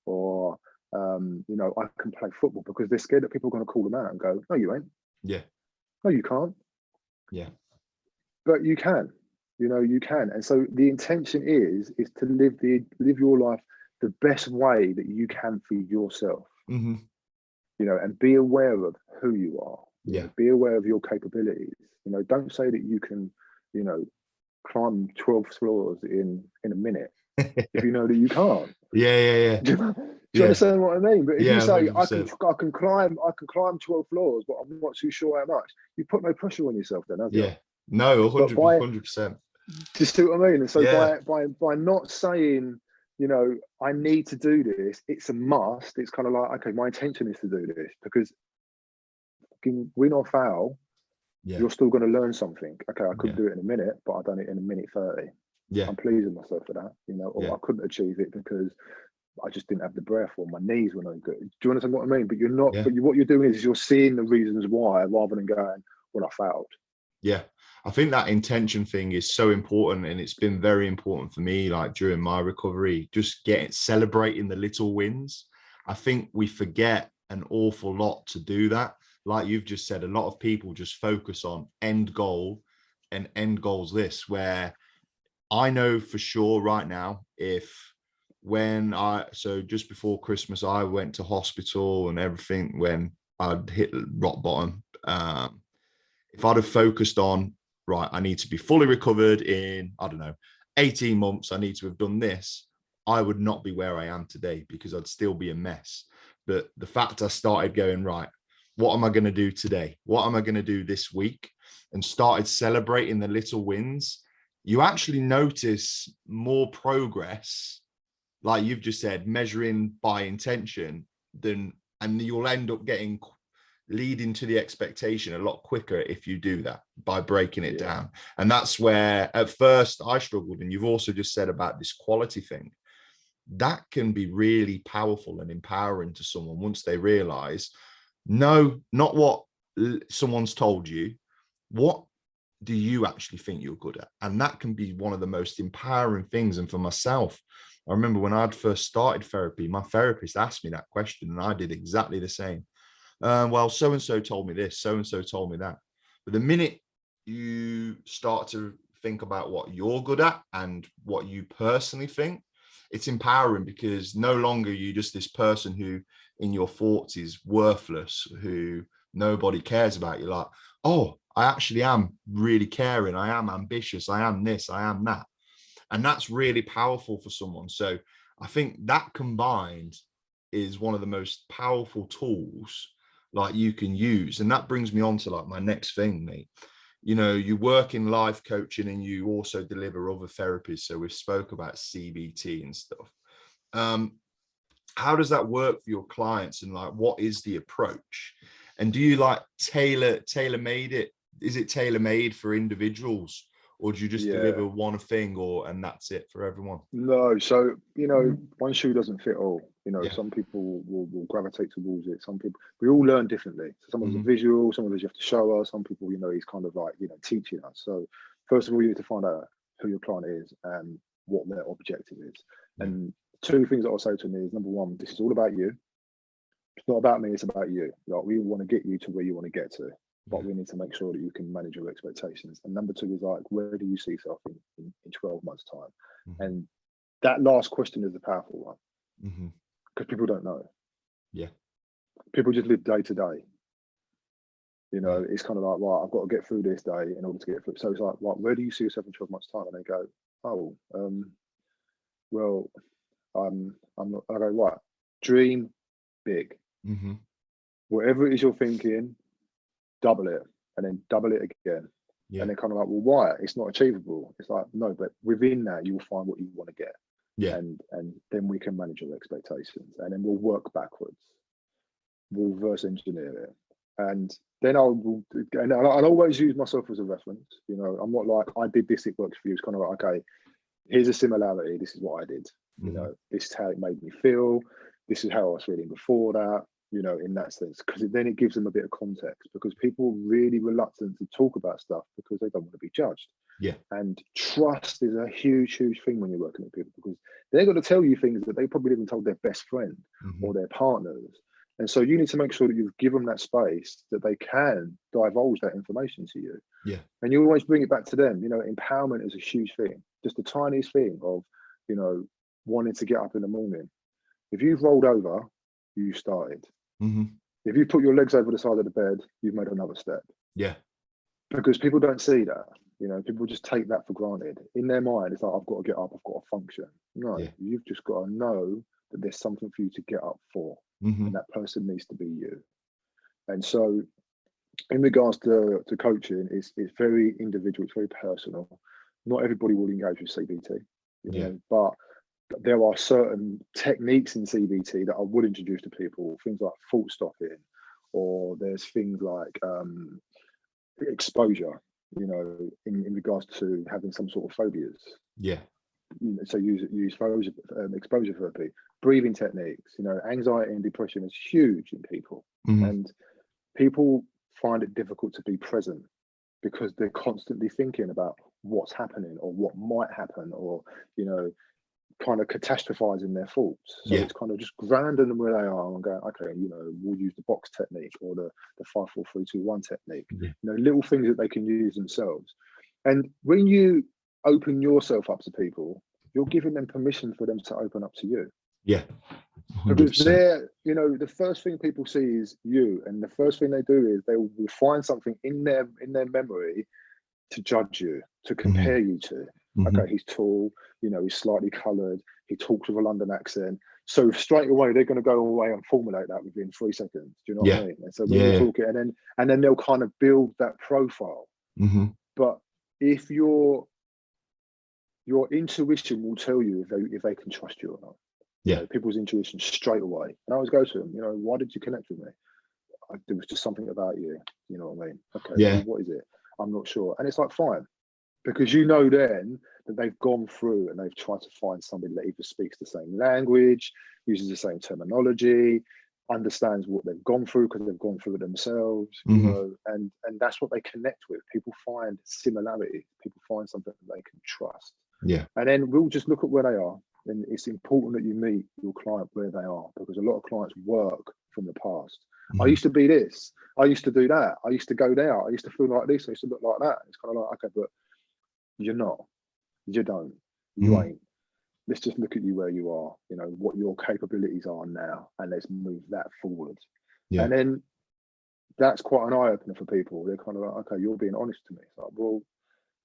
or you know, I can play football, because they're scared that people are going to call them out and go, no, you ain't. Yeah. No, you can't. Yeah. But you can. You know, you can. And so the intention is to live your life the best way that you can for yourself. You know, and be aware of who you are. You know, be aware of your capabilities. You know, don't say that you can, you know, climb 12 floors in a minute if you know that you can't. Yeah. Do you understand what I mean? But if you say 100%. I can climb 12 floors, but I'm not too sure how much, you put no pressure on yourself then, have you? No, 100%. Do you see what I mean? And so by not saying, you know, I need to do this, it's a must. It's kind of like, okay, my intention is to do this, because win or foul, you're still going to learn something. Okay, I couldn't do it in a minute, but I've done it in a minute 30. I'm pleased with myself for that, you know, or I couldn't achieve it because I just didn't have the breath, or my knees were no good. Do you understand what I mean? But you're not, but what you're doing is you're seeing the reasons why, rather than going, well, I failed. Yeah. I think that intention thing is so important, and it's been very important for me, like during my recovery, just celebrating the little wins. I think we forget an awful lot to do that. Like you've just said, a lot of people just focus on end goal, and end goal's this, where I know for sure right now, so just before Christmas, I went to hospital and everything when I'd hit rock bottom. If I'd have focused on, right, I need to be fully recovered in, I don't know, 18 months, I need to have done this, I would not be where I am today, because I'd still be a mess. But the fact I started going, right, what am I going to do today? What am I going to do this week? And started celebrating the little wins, you actually notice more progress, like you've just said, measuring by intention, and you'll end up leading to the expectation a lot quicker if you do that, by breaking it down. And that's where at first I struggled. And you've also just said about this quality thing, that can be really powerful and empowering to someone once they realize, no, not what someone's told you, what do you actually think you're good at? And that can be one of the most empowering things. And for myself, I remember when I'd first started therapy, my therapist asked me that question, and I did exactly the same. Well, so-and-so told me this, so-and-so told me that. But the minute you start to think about what you're good at and what you personally think, it's empowering, because no longer you're just this person who in your thoughts is worthless, who nobody cares about. You're like, oh, I actually am really caring. I am ambitious. I am this, I am that. And that's really powerful for someone. So I think that combined is one of the most powerful tools like you can use. And that brings me on to like my next thing, mate. you work in life coaching and you also deliver other therapies. So we've spoke about CBT and stuff. How does that work for your clients, and like, what is the approach? And do you like tailor-made it? Is it tailor-made for individuals, or do you just deliver one thing and that's it for everyone? No, so one shoe doesn't fit all. Some people will gravitate towards it. Some people, we all learn differently. So some of us are visual, some of us you have to show us. Some people, he's kind of like teaching us. So first of all, you need to find out who your client is and what their objective is. And two things that I'll say to me is, number one, this is all about you. It's not about me, it's about you. Like, we want to get you to where you want to get to, but we need to make sure that you can manage your expectations. And number two is like, where do you see yourself in 12 months' time? And that last question is the powerful one, because people don't know. People just live day to day. It's kind of like, well, I've got to get through this day in order to get through. So it's like, well, where do you see yourself in 12 months' time? And they go, oh, well, I'm not. I go, right, dream big. Whatever it is you're thinking, double it, and then double it again. And they're kind of like, well, why? It's not achievable. It's like, no, but within that, you'll find what you want to get. And then we can manage your expectations, and then we'll work backwards. We'll reverse engineer it. And then I'll always use myself as a reference. I'm not like, I did this, it works for you. It's kind of like, okay, here's a similarity. This is what I did. This is how it made me feel. This is how I was feeling before that. In that sense, because then it gives them a bit of context, because people are really reluctant to talk about stuff because they don't want to be judged. And trust is a huge thing when you're working with people, because they're going to tell you things that they probably haven't told their best friend or their partners. And so you need to make sure that you've given them that space that they can divulge that information to you. And you always bring it back to them. Empowerment is a huge thing. Just the tiniest thing of, wanting to get up in the morning. If you've rolled over, you started. If you put your legs over the side of the bed, you've made another step. Because people don't see that. People just take that for granted. In their mind, it's like, I've got to get up, I've got to function. No, you've just got to know that there's something for you to get up for. And that person needs to be you. And so in regards to coaching, it's very individual, it's very personal. Not everybody will engage with CBT, but there are certain techniques in CBT that I would introduce to people, things like fault stopping, or there's things like exposure, in regards to having some sort of phobias. So use exposure therapy, breathing techniques. Anxiety and depression is huge in people, and people find it difficult to be present because they're constantly thinking about what's happening or what might happen, or kind of catastrophizing their thoughts. So it's kind of just grounding them where they are and going, okay, we'll use the box technique or the 5 4 3 2 1 technique. Little things that they can use themselves. And when you open yourself up to people, you're giving them permission for them to open up to you. 100%. Because they're, the first thing people see is you, and the first thing they do is they will find something in their memory to judge you, to compare you to. Okay, he's tall, he's slightly coloured, he talks with a London accent. So straight away, they're going to go away and formulate that within 3 seconds. Do you know what I mean? And so when you're talking, and then they'll kind of build that profile. But if your intuition will tell you if they can trust you or not. People's intuition straight away. And I always go to them, why did you connect with me? There was just something about you. You know what I mean? Okay, well, what is it? I'm not sure. And it's like, fine. Because then that they've gone through and they've tried to find somebody that either speaks the same language, uses the same terminology, understands what they've gone through because they've gone through it themselves, and that's what they connect with. People find similarity. People find something that they can trust. And then we'll just look at where they are. And it's important that you meet your client where they are, because a lot of clients work from the past. I used to be this. I used to do that. I used to go there. I used to feel like this. I used to look like that. It's kind of like, okay, but you're not. You don't. You ain't. Let's just look at you where you are, what your capabilities are now, and let's move that forward. And then that's quite an eye-opener for people. They're kind of like, okay, you're being honest to me. It's like, well,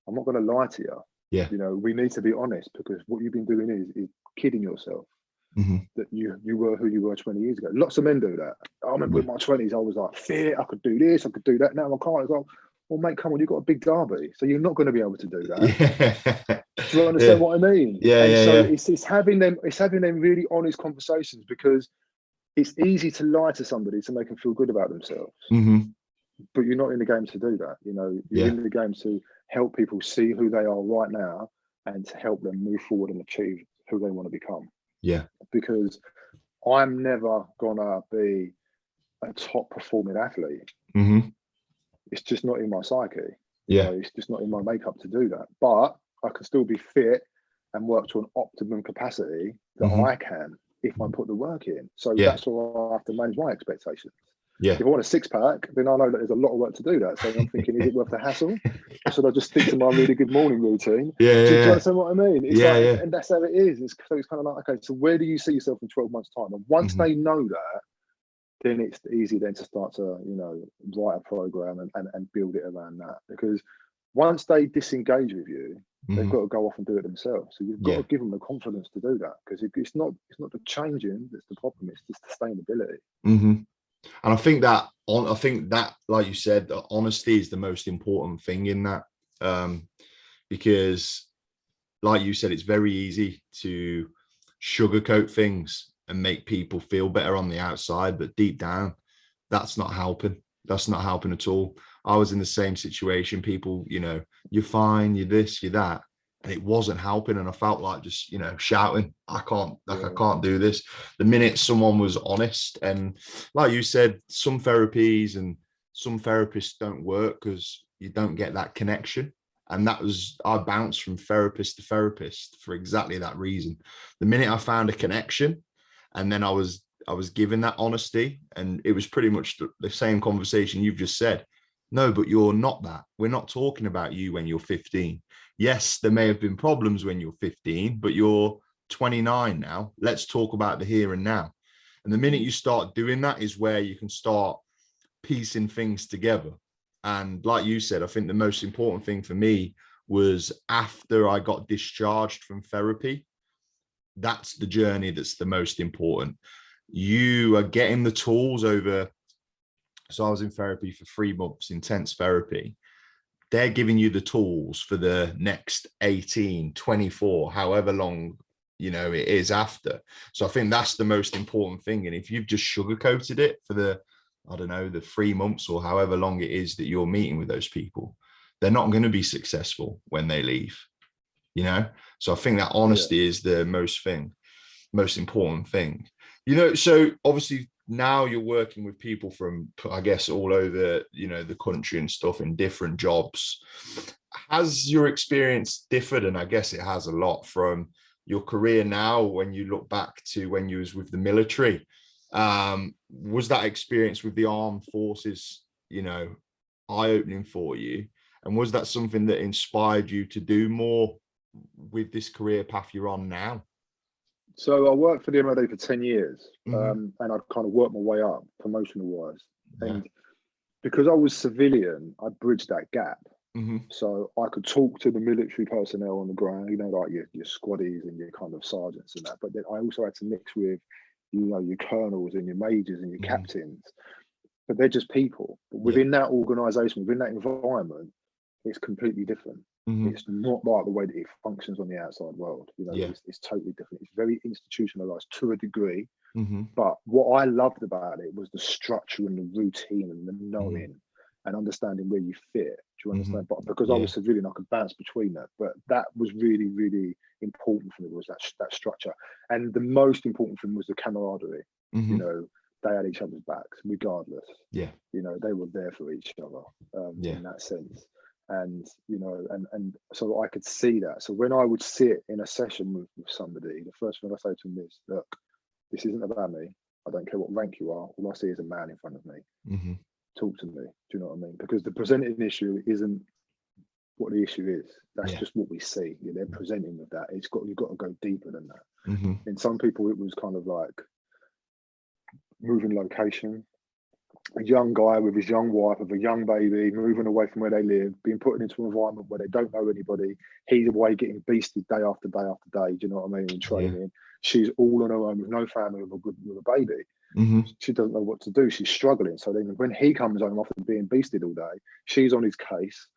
I'm not going to lie to you. We need to be honest, because what you've been doing is kidding yourself. That you were who you were 20 years ago. Lots of men do that. I remember in my 20s, I was like, fit, I could do this, I could do that. Now I can't. It's like, well, mate, come on, you've got a big derby, so you're not going to be able to do that. Yeah. Do you understand what I mean? Yeah, And yeah, so yeah. it's having them really honest conversations, because it's easy to lie to somebody to make them feel good about themselves. Mm-hmm. But you're not in the game to do that. You know, you're Yeah. in the game to help people see who they are right now and to help them move forward and achieve who they want to become. Yeah. Because I'm never gonna be a top performing athlete. Mm-hmm. It's just not in my psyche. You Yeah. know, it's just not in my makeup to do that. But I can still be fit and work to an optimum capacity that Mm-hmm. I can if I put the work in. So Yeah. that's why I have to manage my expectations. Yeah. If I want a six pack, then I know that there's a lot of work to do that. So I'm thinking, is it worth the hassle? Or should I just stick to my really good morning routine? Yeah. Do you Yeah. understand what I mean? It's Yeah. like, Yeah. and that's how it is. So it's kind of like, okay, so where do you see yourself in 12 months' time? And once Mm-hmm. they know that, then it's easy then to start to, you know, write a program and build it around that. Because once they disengage with you, they've Mm-hmm. got to go off and do it themselves. So you've got Yeah. to give them the confidence to do that, because it's not the changing that's the problem, it's just sustainability. Mm-hmm. And I think that like you said, that honesty is the most important thing in that, because like you said, it's very easy to sugarcoat things and make people feel better on the outside, but deep down, that's not helping. That's not helping at all. I was in the same situation. People, you know, you're fine, you're this, you're that, and it wasn't helping. And I felt like just, you know, shouting, I can't do this. The minute someone was honest, and like you said, some therapies and some therapists don't work because you don't get that connection. And I bounced from therapist to therapist for exactly that reason. The minute I found a connection, and then I was given that honesty, and it was pretty much the same conversation you've just said. No, but you're not that. We're not talking about you when you're 15. Yes, there may have been problems when you're 15, but you're 29 now. Let's talk about the here and now. And the minute you start doing that is where you can start piecing things together. And like you said, I think the most important thing for me was after I got discharged from therapy, that's the journey that's the most important. You are getting the tools over. So I was in therapy for 3 months, intense therapy. They're giving you the tools for the next 18, 24, however long, you know, it is after. So I think that's the most important thing. And if you've just sugarcoated it for the, I don't know, the 3 months or however long it is that you're meeting with those people, they're not going to be successful when they leave, you know? So I think that honesty is the most important thing, you know. So obviously now you're working with people from, I guess, all over, you know, the country and stuff in different jobs. Has your experience differed? And I guess it has a lot from your career now when you look back to when you was with the military. Was that experience with the armed forces, you know, eye-opening for you? And was that something that inspired you to do more with this career path you're on now? So I worked for the MOD for 10 years, Mm-hmm. and I'd kind of worked my way up promotional wise. Yeah. And because I was civilian, I bridged that gap. Mm-hmm. So I could talk to the military personnel on the ground, you know, like your squaddies and your kind of sergeants and that. But then I also had to mix with, you know, your colonels and your majors and your Mm-hmm. captains. But they're just people. But Yeah. within that organisation, within that environment, it's completely different. Mm-hmm. It's not like the way that it functions on the outside world. You know, Yeah. it's totally different. It's very institutionalized to a degree. Mm-hmm. But what I loved about it was the structure and the routine and the knowing and understanding where you fit. Do you understand? But because I was civilian, I could bounce between that. But that was really, really important for me, was that structure. And the most important thing was the camaraderie. Mm-hmm. You know, they had each other's backs regardless. Yeah. You know, they were there for each other in that sense. And, you know, and so I could see that. So when I would sit in a session with somebody, the first thing I say to them is, look, this isn't about me. I don't care what rank you are. All I see is a man in front of me. Mm-hmm. Talk to me. Do you know what I mean? Because the presenting issue isn't what the issue is. That's just what we see. They're presenting with that. You've got to go deeper than that. Mm-hmm. In some people, it was kind of like moving location. A young guy with his young wife, with a young baby, moving away from where they live, being put into an environment where they don't know anybody. He's away getting beasted day after day after day. Do you know what I mean? In training, she's all on her own with no family, with a baby. She doesn't know what to do. She's struggling. So then when he comes home after being beasted all day, she's on his case.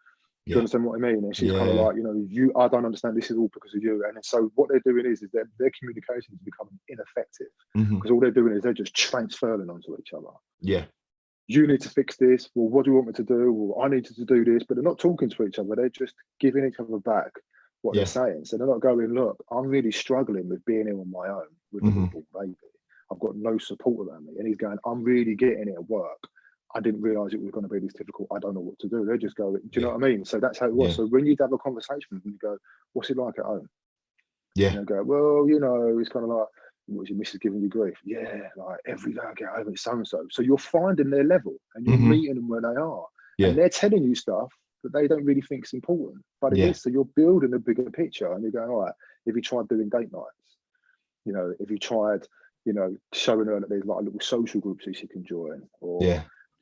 Do you understand what I mean? And she's kind of like, I don't understand. This is all because of you. And so what they're doing is their communication is becoming ineffective because all they're doing is they're just transferring onto each other. Yeah. You need to fix this. Well, what do you want me to do? Well, I need to do this. But they're not talking to each other. They're just giving each other back what they're saying. So they're not going, look, I'm really struggling with being here on my own with a newborn baby. I've got no support around me. And he's going, I'm really getting it at work. I didn't realize it was going to be this difficult. I don't know what to do. They're just going, do you know what I mean? So that's how it was. Yeah. So when you'd have a conversation with them, you go, what's it like at home? Yeah. And they go, well, it's kind of like, was your missus giving you grief? Yeah, like every day I get home, it's so-and-so. So you're finding their level and you're meeting them where they are. Yeah. And they're telling you stuff that they don't really think is important, but it is. So you're building a bigger picture and you're going, all right, if you tried doing date nights, if you tried, showing her that there's like little social groups that she can join, or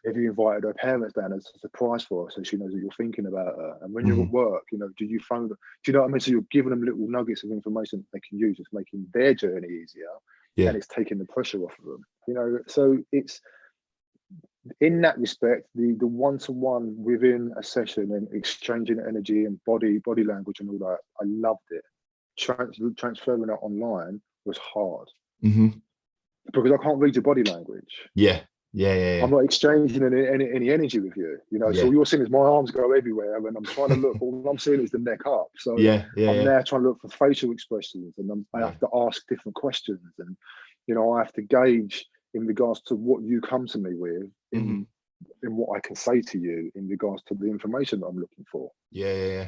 if you invited her parents down as a surprise for her so she knows that you're thinking about her. And when you're at work, do you phone them? Do you know what I mean? So you're giving them little nuggets of information that they can use. It's making their journey easier and it's taking the pressure off of them. So it's, in that respect, the one-to-one within a session and exchanging energy and body language and all that, I loved it. Transferring that online was hard because I can't read your body language. Yeah. I'm not exchanging any energy with you. So all you're seeing is my arms go everywhere and I'm trying to look. All I'm seeing is the neck up. So I'm now trying to look for facial expressions and I have to ask different questions and I have to gauge in regards to what you come to me with in what I can say to you in regards to the information that I'm looking for. Yeah.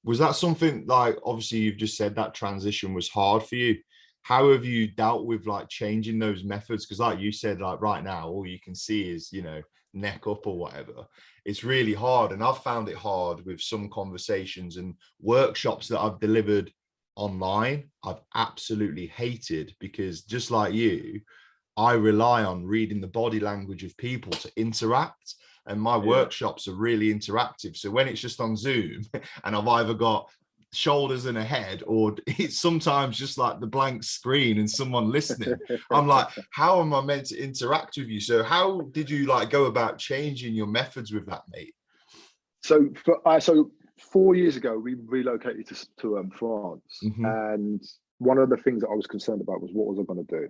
Was that something, like, obviously you've just said that transition was hard for you? How have you dealt with like changing those methods? Because like you said, like right now, all you can see is, neck up or whatever. It's really hard. And I've found it hard with some conversations and workshops that I've delivered online. I've absolutely hated, because just like you, I rely on reading the body language of people to interact. And my workshops are really interactive. So when it's just on Zoom and I've either got shoulders and a head, or it's sometimes just like the blank screen and someone listening, I'm like, how am I meant to interact with you? So how did you like go about changing your methods with that, mate? So 4 years ago we relocated to France, and one of the things that I was concerned about was what was I going to do?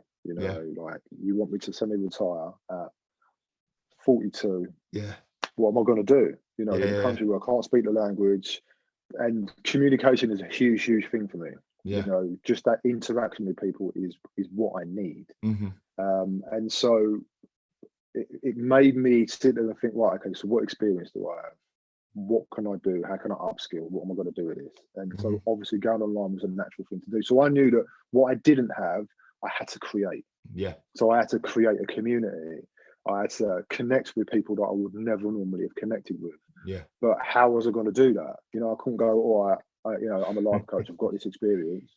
Like, you want me to semi-retire at 42? What am I going to do? In a country where I can't speak the language. And communication is a huge thing for me. Just that interaction with people is what I need. And so it made me sit there and think, right, okay, so what experience do I have? What can I do? How can I upskill? What am I going to do with this? And so obviously going online was a natural thing to do. So I knew that what I didn't have, I had to create. So I had to create a community. I had to connect with people that I would never normally have connected with. But how was I going to do that? I couldn't go, all right, I'm a life coach, I've got this experience.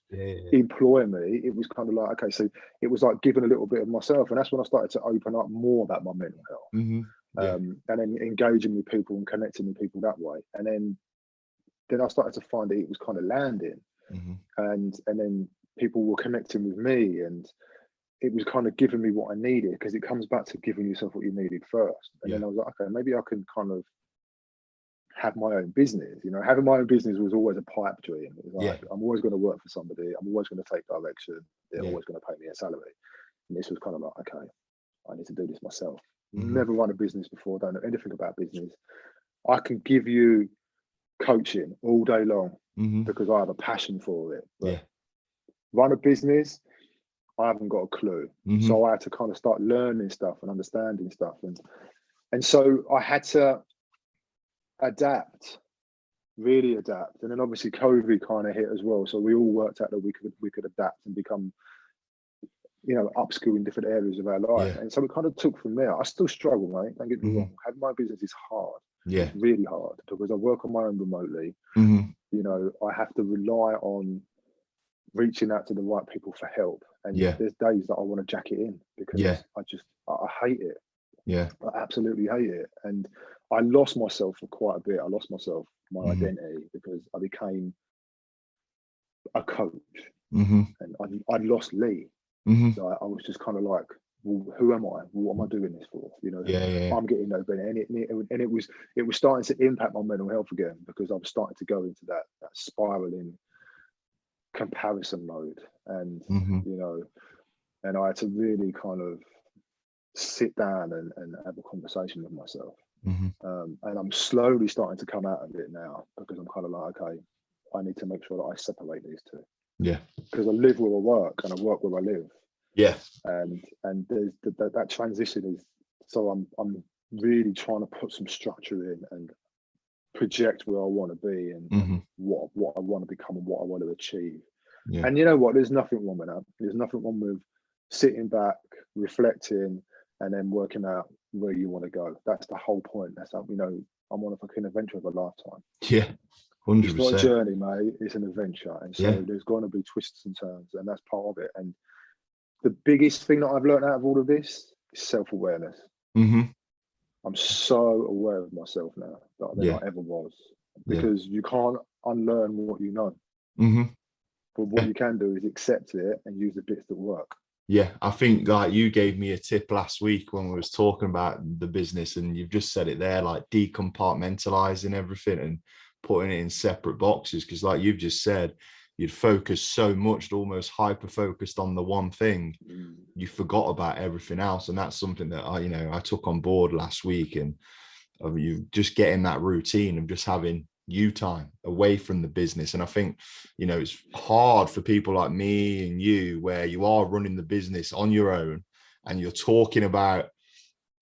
Employ me. It was kind of like, okay, so it was like giving a little bit of myself. And that's when I started to open up more about my mental health. And then engaging with people and connecting with people that way. And then I started to find that it was kind of landing. And then people were connecting with me, and it was kind of giving me what I needed, because it comes back to giving yourself what you needed first. And then I was like, okay, maybe I can kind of have my own business. Having my own business was always a pipe dream. It was like, I'm always going to work for somebody. I'm always going to take direction. They're always going to pay me a salary. And this was kind of like, okay, I need to do this myself. Never run a business before, don't know anything about business. I can give you coaching all day long because I have a passion for it. But run a business, I haven't got a clue. So I had to kind of start learning stuff and understanding stuff. And so I had to really adapt. And then obviously COVID kind of hit as well. So we all worked out that we could adapt and become, upskill in different areas of our life. And so it kind of took from there. I still struggle, mate. Don't get me wrong. Having my business is hard. It's really hard because I work on my own remotely. I have to rely on reaching out to the right people for help. And there's days that I want to jack it in because I hate it. I absolutely hate it. And I lost myself for quite a bit. I lost my identity, because I became a coach and I'd lost Lee. So I was just kind of like well, who am I? What am I doing this for? You know, Yeah. I'm getting no benefit, and it was starting to impact my mental health again, because I was starting to go into that spiraling comparison mode, and you know, and I had to really kind of sit down and have a conversation with myself. And I'm slowly starting to come out of it now, because I'm kind of like, okay, I need to make sure that I separate these two. Yeah. Because I live where I work and I work where I live. Yeah. And there's that transition is, so I'm really trying to put some structure in and project where I want to be, and what I want to become and what I want to achieve. Yeah. And you know what? There's nothing wrong with that. There's nothing wrong with sitting back, reflecting, and then working out where you want to go. That's the whole point. That's how, you know, I'm on a fucking adventure of a lifetime. Yeah. 100%. It's not a journey, mate. It's an adventure. And so yeah. there's going to be twists and turns, and that's part of it. And the biggest thing that I've learned out of all of this is self-awareness. I'm so aware of myself now than I ever was, because you can't unlearn what you know. But what you can do is accept it and use the bits that work. Yeah, I think like you gave me a tip last week when we was talking about the business, and you've just said it there, like decompartmentalizing everything and putting it in separate boxes. Because like you've just said, you'd focus so much, almost hyper focused on the one thing, you forgot about everything else. And that's something that I took on board last week, and you just getting that routine of just having you time away from the business. And I think, it's hard for people like me and you, where you are running the business on your own and you're talking about,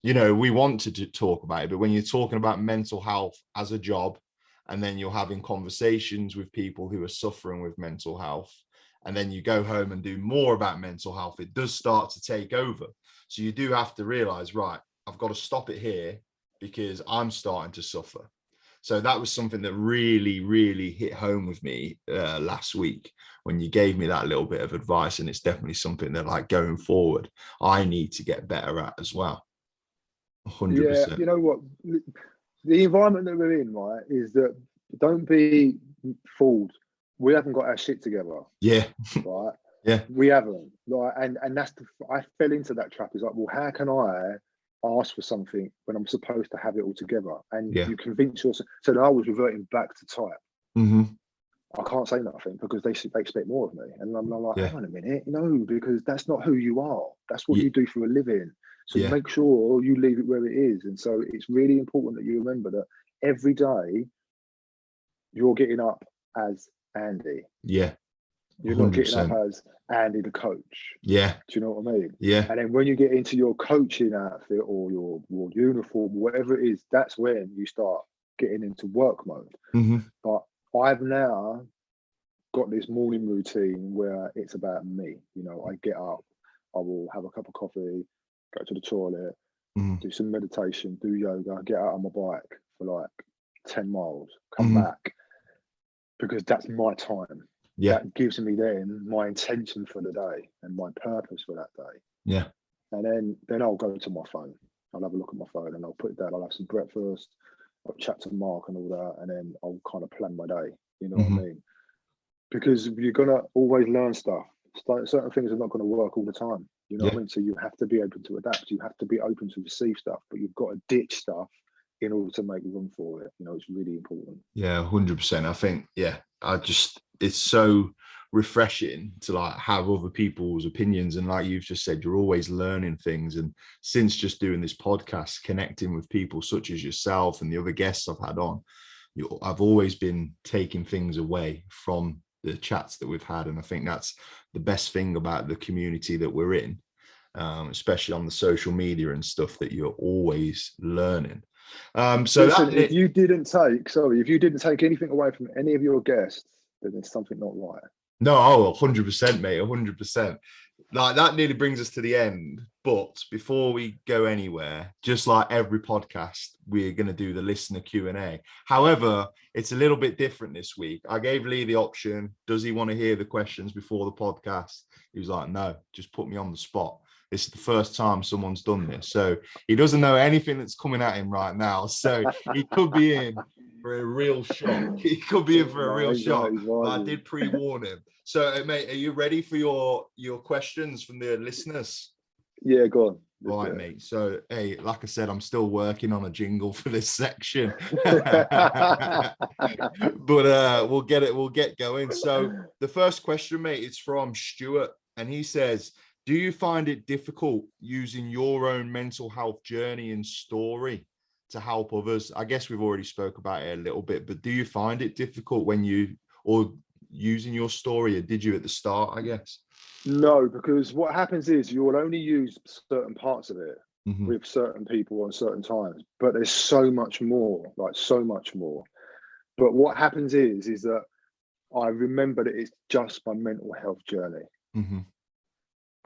we want to talk about it, but when you're talking about mental health as a job, and then you're having conversations with people who are suffering with mental health, and then you go home and do more about mental health, it does start to take over. So you do have to realize, right, I've got to stop it here because I'm starting to suffer. So that was something that really, really hit home with me last week when you gave me that little bit of advice. And it's definitely something that, like, going forward, I need to get better at as well. 100%. Yeah, you know what? The environment that we're in, right, is that, don't be fooled. We haven't got our shit together. Yeah. Right? Yeah. We haven't. Like, and that's I fell into that trap. Is like, well, how can I ask for something when I'm supposed to have it all together? And you convince yourself. So then I was reverting back to type. I can't say nothing because they expect more of me. And I'm like, hang on a minute, no, because that's not who you are. That's what you do for a living. So make sure you leave it where it is. And so it's really important that you remember that every day you're getting up as Andy. Yeah. 100%. You're not getting up as Andy the coach. Yeah. Do you know what I mean? Yeah. And then when you get into your coaching outfit or your uniform, whatever it is, that's when you start getting into work mode. But I've now got this morning routine where it's about me. I get up, I will have a cup of coffee, go to the toilet, do some meditation, do yoga, get out on my bike for like 10 miles, come back, because that's my time. That gives me then my intention for the day and my purpose for that day. Yeah. And then I'll go to my phone. I'll have a look at my phone and I'll put it down. I'll have some breakfast, I'll chat to Mark and all that, and then I'll kind of plan my day. You know what I mean? Because you're gonna always learn stuff. Certain things are not going to work all the time. You know what I mean? So you have to be open to adapt. You have to be open to receive stuff, but you've got to ditch stuff in order to make room for it. It's really important. Yeah, 100%. I think, it's so refreshing to like have other people's opinions. And like you've just said, you're always learning things. And since just doing this podcast, connecting with people such as yourself and the other guests I've had on, I've always been taking things away from the chats that we've had. And I think that's the best thing about the community that we're in, especially on the social media and stuff, that you're always learning. So listen, if you didn't take anything away from any of your guests, then there's something not right. No, 100%, mate, 100%. Like, that nearly brings us to the end. But before we go anywhere, just like every podcast, we're going to do the listener Q&A. However, it's a little bit different this week. I gave Lee the option. Does he want to hear the questions before the podcast? He was like, no, just put me on the spot. This is the first time someone's done this. So he doesn't know anything that's coming at him right now. So he could be in for a real shock. He could be in for a real shock. But I did pre-warn him. So, mate, are you ready for your questions from the listeners? Yeah, go on. All right, mate. So, hey, like I said, I'm still working on a jingle for this section, but we'll get going. So, the first question, mate, is from Stuart, and he says, "Do you find it difficult using your own mental health journey and story to help others?" I guess we've already spoke about it a little bit, but do you find it difficult when you or using your story, or did you at the start? I guess. No, because what happens is you will only use certain parts of it Mm-hmm. with certain people on certain times, but there's so much more, like so much more. But what happens is that I remember that it's just my mental health journey. Mm-hmm.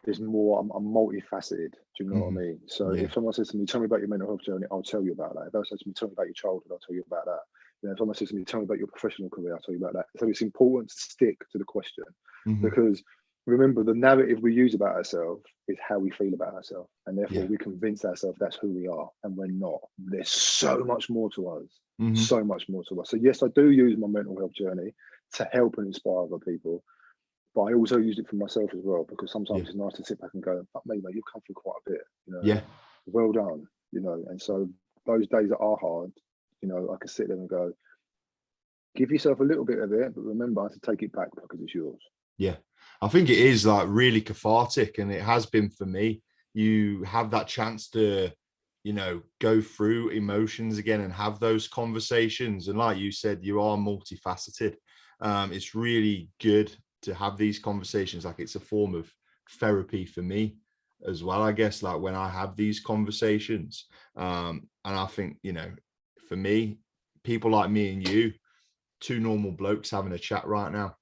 There's more. I'm multifaceted. Do you know what I Mm-hmm. mean? So Yeah. if someone says to me, "Tell me about your mental health journey," I'll tell you about that. If someone says to me, "Tell me about your childhood," I'll tell you about that. You know, if someone says to me, "Tell me about your professional career," I'll tell you about that. So it's important to stick to the question, Mm-hmm. because remember, the narrative we use about ourselves is how we feel about ourselves, and therefore Yeah. we convince ourselves that's who we are, and we're not. There's so much more to us. Mm-hmm. So much more to us. So yes, I do use my mental health journey to help and inspire other people. But I also use it for myself as well, because sometimes Yeah. it's nice to sit back and go, "Fuck me, mate, you've come through quite a bit, you know, Yeah. well done," you know. And so those days that are hard, you know, I can sit there and go, give yourself a little bit of it, but remember to take it back because it's yours. Yeah. I think it is like really cathartic, and it has been for me. You have that chance to, you know, go through emotions again and have those conversations. And like you said, you are multifaceted. It's really good to have these conversations. Like it's a form of therapy for me as well, I guess, like when I have these conversations. And I think, you know, for me, people like me and you, two normal blokes having a chat right now,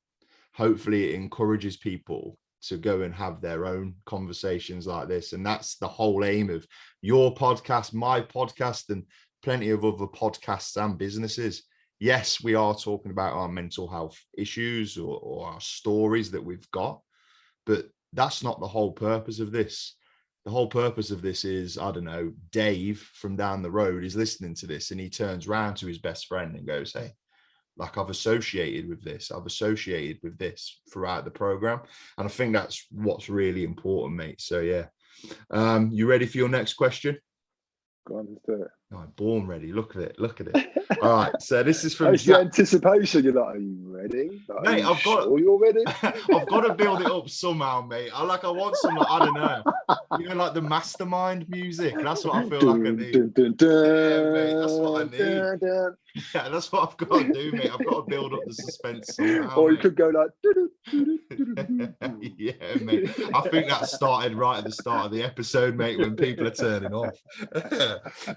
hopefully it encourages people to go and have their own conversations like this. And that's the whole aim of your podcast, my podcast, and plenty of other podcasts and businesses. Yes, we are talking about our mental health issues or our stories that we've got, but that's not the whole purpose of this. The whole purpose of this is, I don't know, Dave from down the road is listening to this and he turns around to his best friend and goes, "Hey, like I've associated with this throughout the program." And I think that's what's really important, mate. So yeah. You ready for your next question? Go on, let's do it. Oh, born ready. Look at it. All right, so this is from It's the Jack. anticipation. You're like, are you ready? Like, Mate, I've got you're ready. I've got to build it up somehow, mate. I want some, like, I don't know, you know, like the mastermind music. That's what I feel like I need. Yeah, mate, that's what I need. Yeah, that's what I've got to do, mate. I've got to build up the suspense somehow. Or you mate. could go like, yeah, mate. I think that started right at the start of the episode, mate, when people are turning off.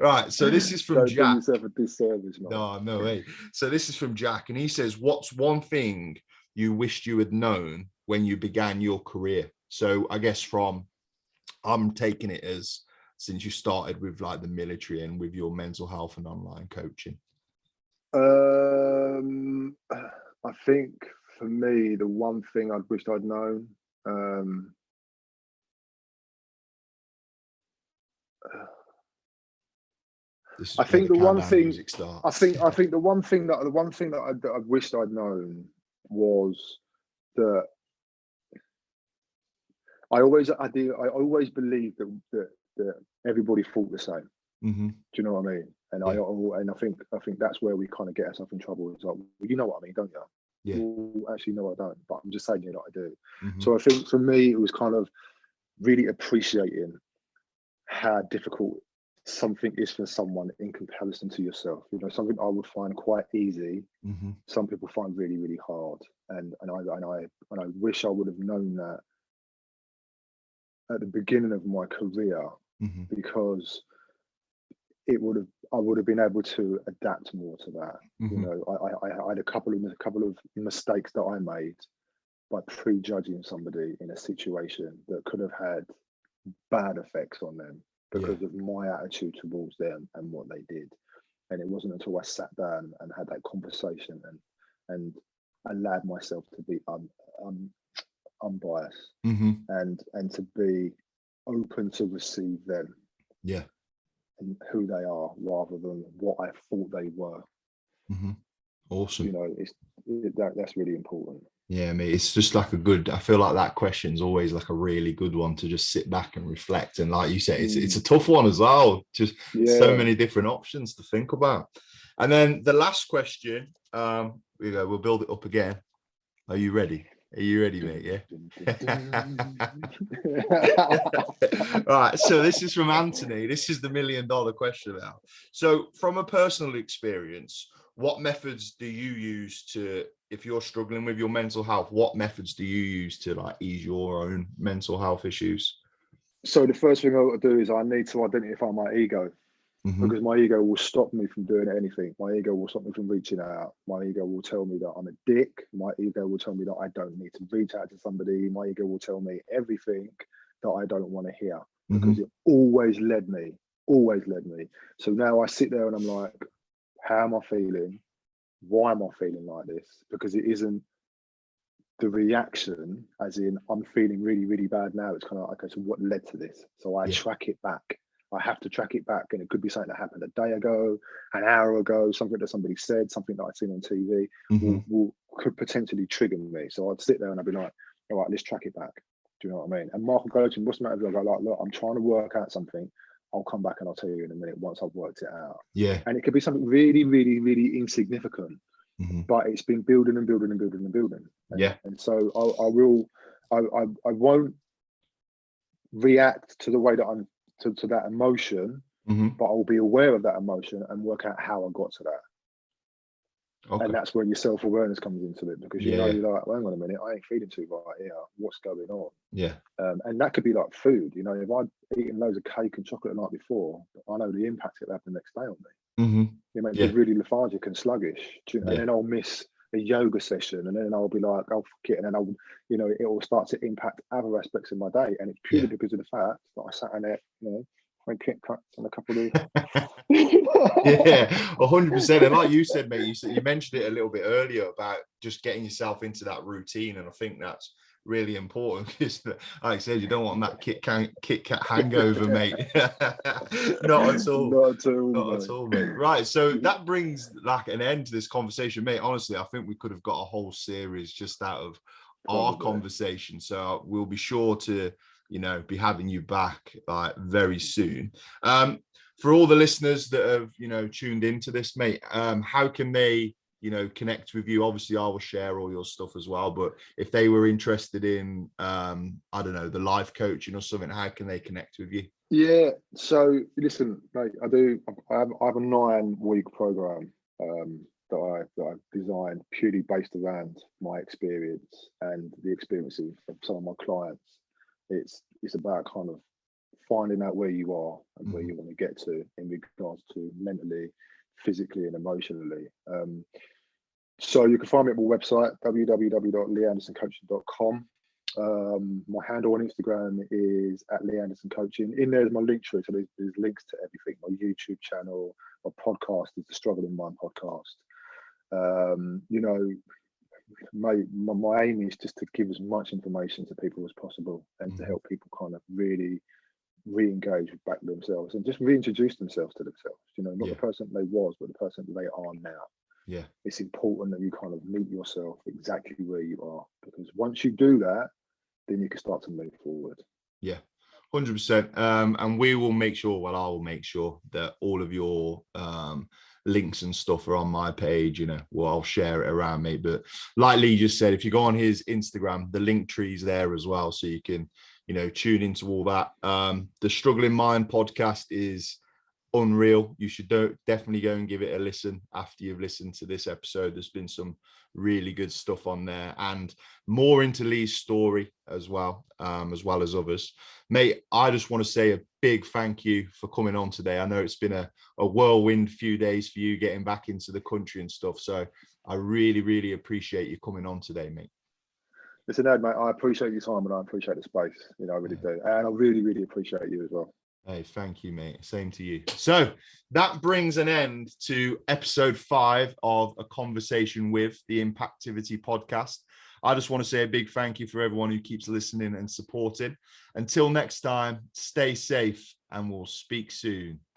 Right, so this is from don't Jack. do yourself a disservice, man. No way. So this is from Jack, and he says, "What's one thing you wished you had known when you began your career?" So I guess I'm taking it as since you started with like the military and with your mental health and online coaching. I think for me, the one thing I'd wished I'd known, I think the one thing I think the one thing that I wished I'd known was that I always believed that everybody thought the same. Mm-hmm. Do you know what I mean? And Yeah. I think that's where we kind of get ourselves in trouble. It's like, well, you know what I mean, don't you? Yeah. Well, actually, no, I don't. But I'm just saying, you know, I do. Mm-hmm. So I think for me, it was kind of really appreciating how difficult something is for someone in comparison to yourself. You know, something I would find quite easy, Mm-hmm. some people find really, really hard. And I wish I would have known that at the beginning of my career, Mm-hmm. because I would have been able to adapt more to that. Mm-hmm. You know, I had a couple of mistakes that I made by prejudging somebody in a situation that could have had bad effects on them because of my attitude towards them and what they did. And it wasn't until I sat down and had that conversation and allowed myself to be unbiased, Mm-hmm. and to be open to receive them. Yeah. And who they are rather than what I thought they were. Mm-hmm. Awesome. You know, that's really important. Yeah, mate, it's just like I feel like that question is always like a really good one to just sit back and reflect. And like you said, it's a tough one as well. Just so Yeah. many different options to think about. And then the last question, we'll build it up again. Are you ready? Are you ready, mate? Yeah. Right. So this is from Anthony. This is the $1 million question now. So from a personal experience, what methods do you use to, if you're struggling with your mental health, what methods do you use to like ease your own mental health issues? So the first thing I got to do is I need to identify my ego, because my ego will stop me from doing anything. My ego will stop me from reaching out. My ego will tell me that I'm a dick. My ego will tell me that I don't need to reach out to somebody. My ego will tell me everything that I don't want to hear, because it always led me, always led me. So now I sit there and I'm like, how am I feeling? Why am I feeling like this? Because it isn't the reaction, as in I'm feeling really, really bad now. It's kind of like, okay, so what led to this? So I track it back. I have to track it back, and it could be something that happened a day ago, an hour ago, something that somebody said, something that I'd seen on TV could potentially trigger me. So I'd sit there and I'd be like, all right, let's track it back. Do you know what I mean? And Mark will go to, what's the matter? I go like, look, I'm trying to work out something. I'll come back and I'll tell you in a minute once I've worked it out. Yeah. And it could be something really, really, really insignificant, but it's been building and building and building and building. And so I won't react to the way that I'm to that emotion, but I'll be aware of that emotion and work out how I got to that. Okay. And that's where your self-awareness comes into it, because you know, you're like, well, hang on a minute, I ain't feeling too right here. What's going on? Yeah. And that could be like food. You know, if I'd eaten loads of cake and chocolate the night before, I know the impact it had the next day on me. It made me really lethargic and sluggish. And then I'll miss a yoga session, and then I'll be like, oh, fuck it. And then I'll, you know, it will start to impact other aspects of my day. And it's purely because of the fact that I sat in there, you know, when Kit Kats and a couple of Yeah, 100%. And like you said, mate, you mentioned it a little bit earlier about just getting yourself into that routine, and I think that's really important, because like I said, you don't want that Kit Kat hangover, mate. Not at all. Not at all, mate. Right, so that brings like an end to this conversation, mate. Honestly, I think we could have got a whole series just out of our conversation, so we'll be sure to, you know, be having you back like very soon. For all the listeners that have, you know, tuned into this, mate, how can they, you know, connect with you? Obviously, I will share all your stuff as well, but if they were interested in, I don't know, the life coaching or something, how can they connect with you? Yeah, so listen, mate, I have a 9-week program that I've designed purely based around my experience and the experiences of some of my clients. It's about kind of finding out where you are and where you want to get to in regards to mentally, physically, and emotionally. So you can find me at my website, www.leeandersoncoaching.com. My handle on Instagram is at Lee Anderson Coaching. In there's my link tree, so there's links to everything. My YouTube channel, my podcast is the Struggling Mind podcast. You know, my aim is just to give as much information to people as possible, and to help people kind of really re-engage back themselves and just reintroduce themselves to themselves. You know, not the person they was, but the person that they are now. Yeah, it's important that you kind of meet yourself exactly where you are, because once you do that, then you can start to move forward. Yeah, 100%. And we will make sure, well, I will make sure that all of your links and stuff are on my page. You know, well, I'll share it around, mate. But like Lee just said, if you go on his Instagram, the link tree's there as well, so you can, you know, tune into all that. The Struggling Mind podcast is unreal. You should definitely go and give it a listen after you've listened to this episode. There's been some really good stuff on there, and more into Lee's story as well as others. Mate, I just want to say a big thank you for coming on today. I know it's been a whirlwind few days for you getting back into the country and stuff, so I really, really appreciate you coming on today, mate. Listen, Ed, mate, I appreciate your time and I appreciate the space. You know, I really do. And I really, really appreciate you as well. Hey, thank you, mate. Same to you. So that brings an end to episode 5 of A Conversation with the Impactivity podcast. I just want to say a big thank you for everyone who keeps listening and supporting. Until next time, stay safe and we'll speak soon.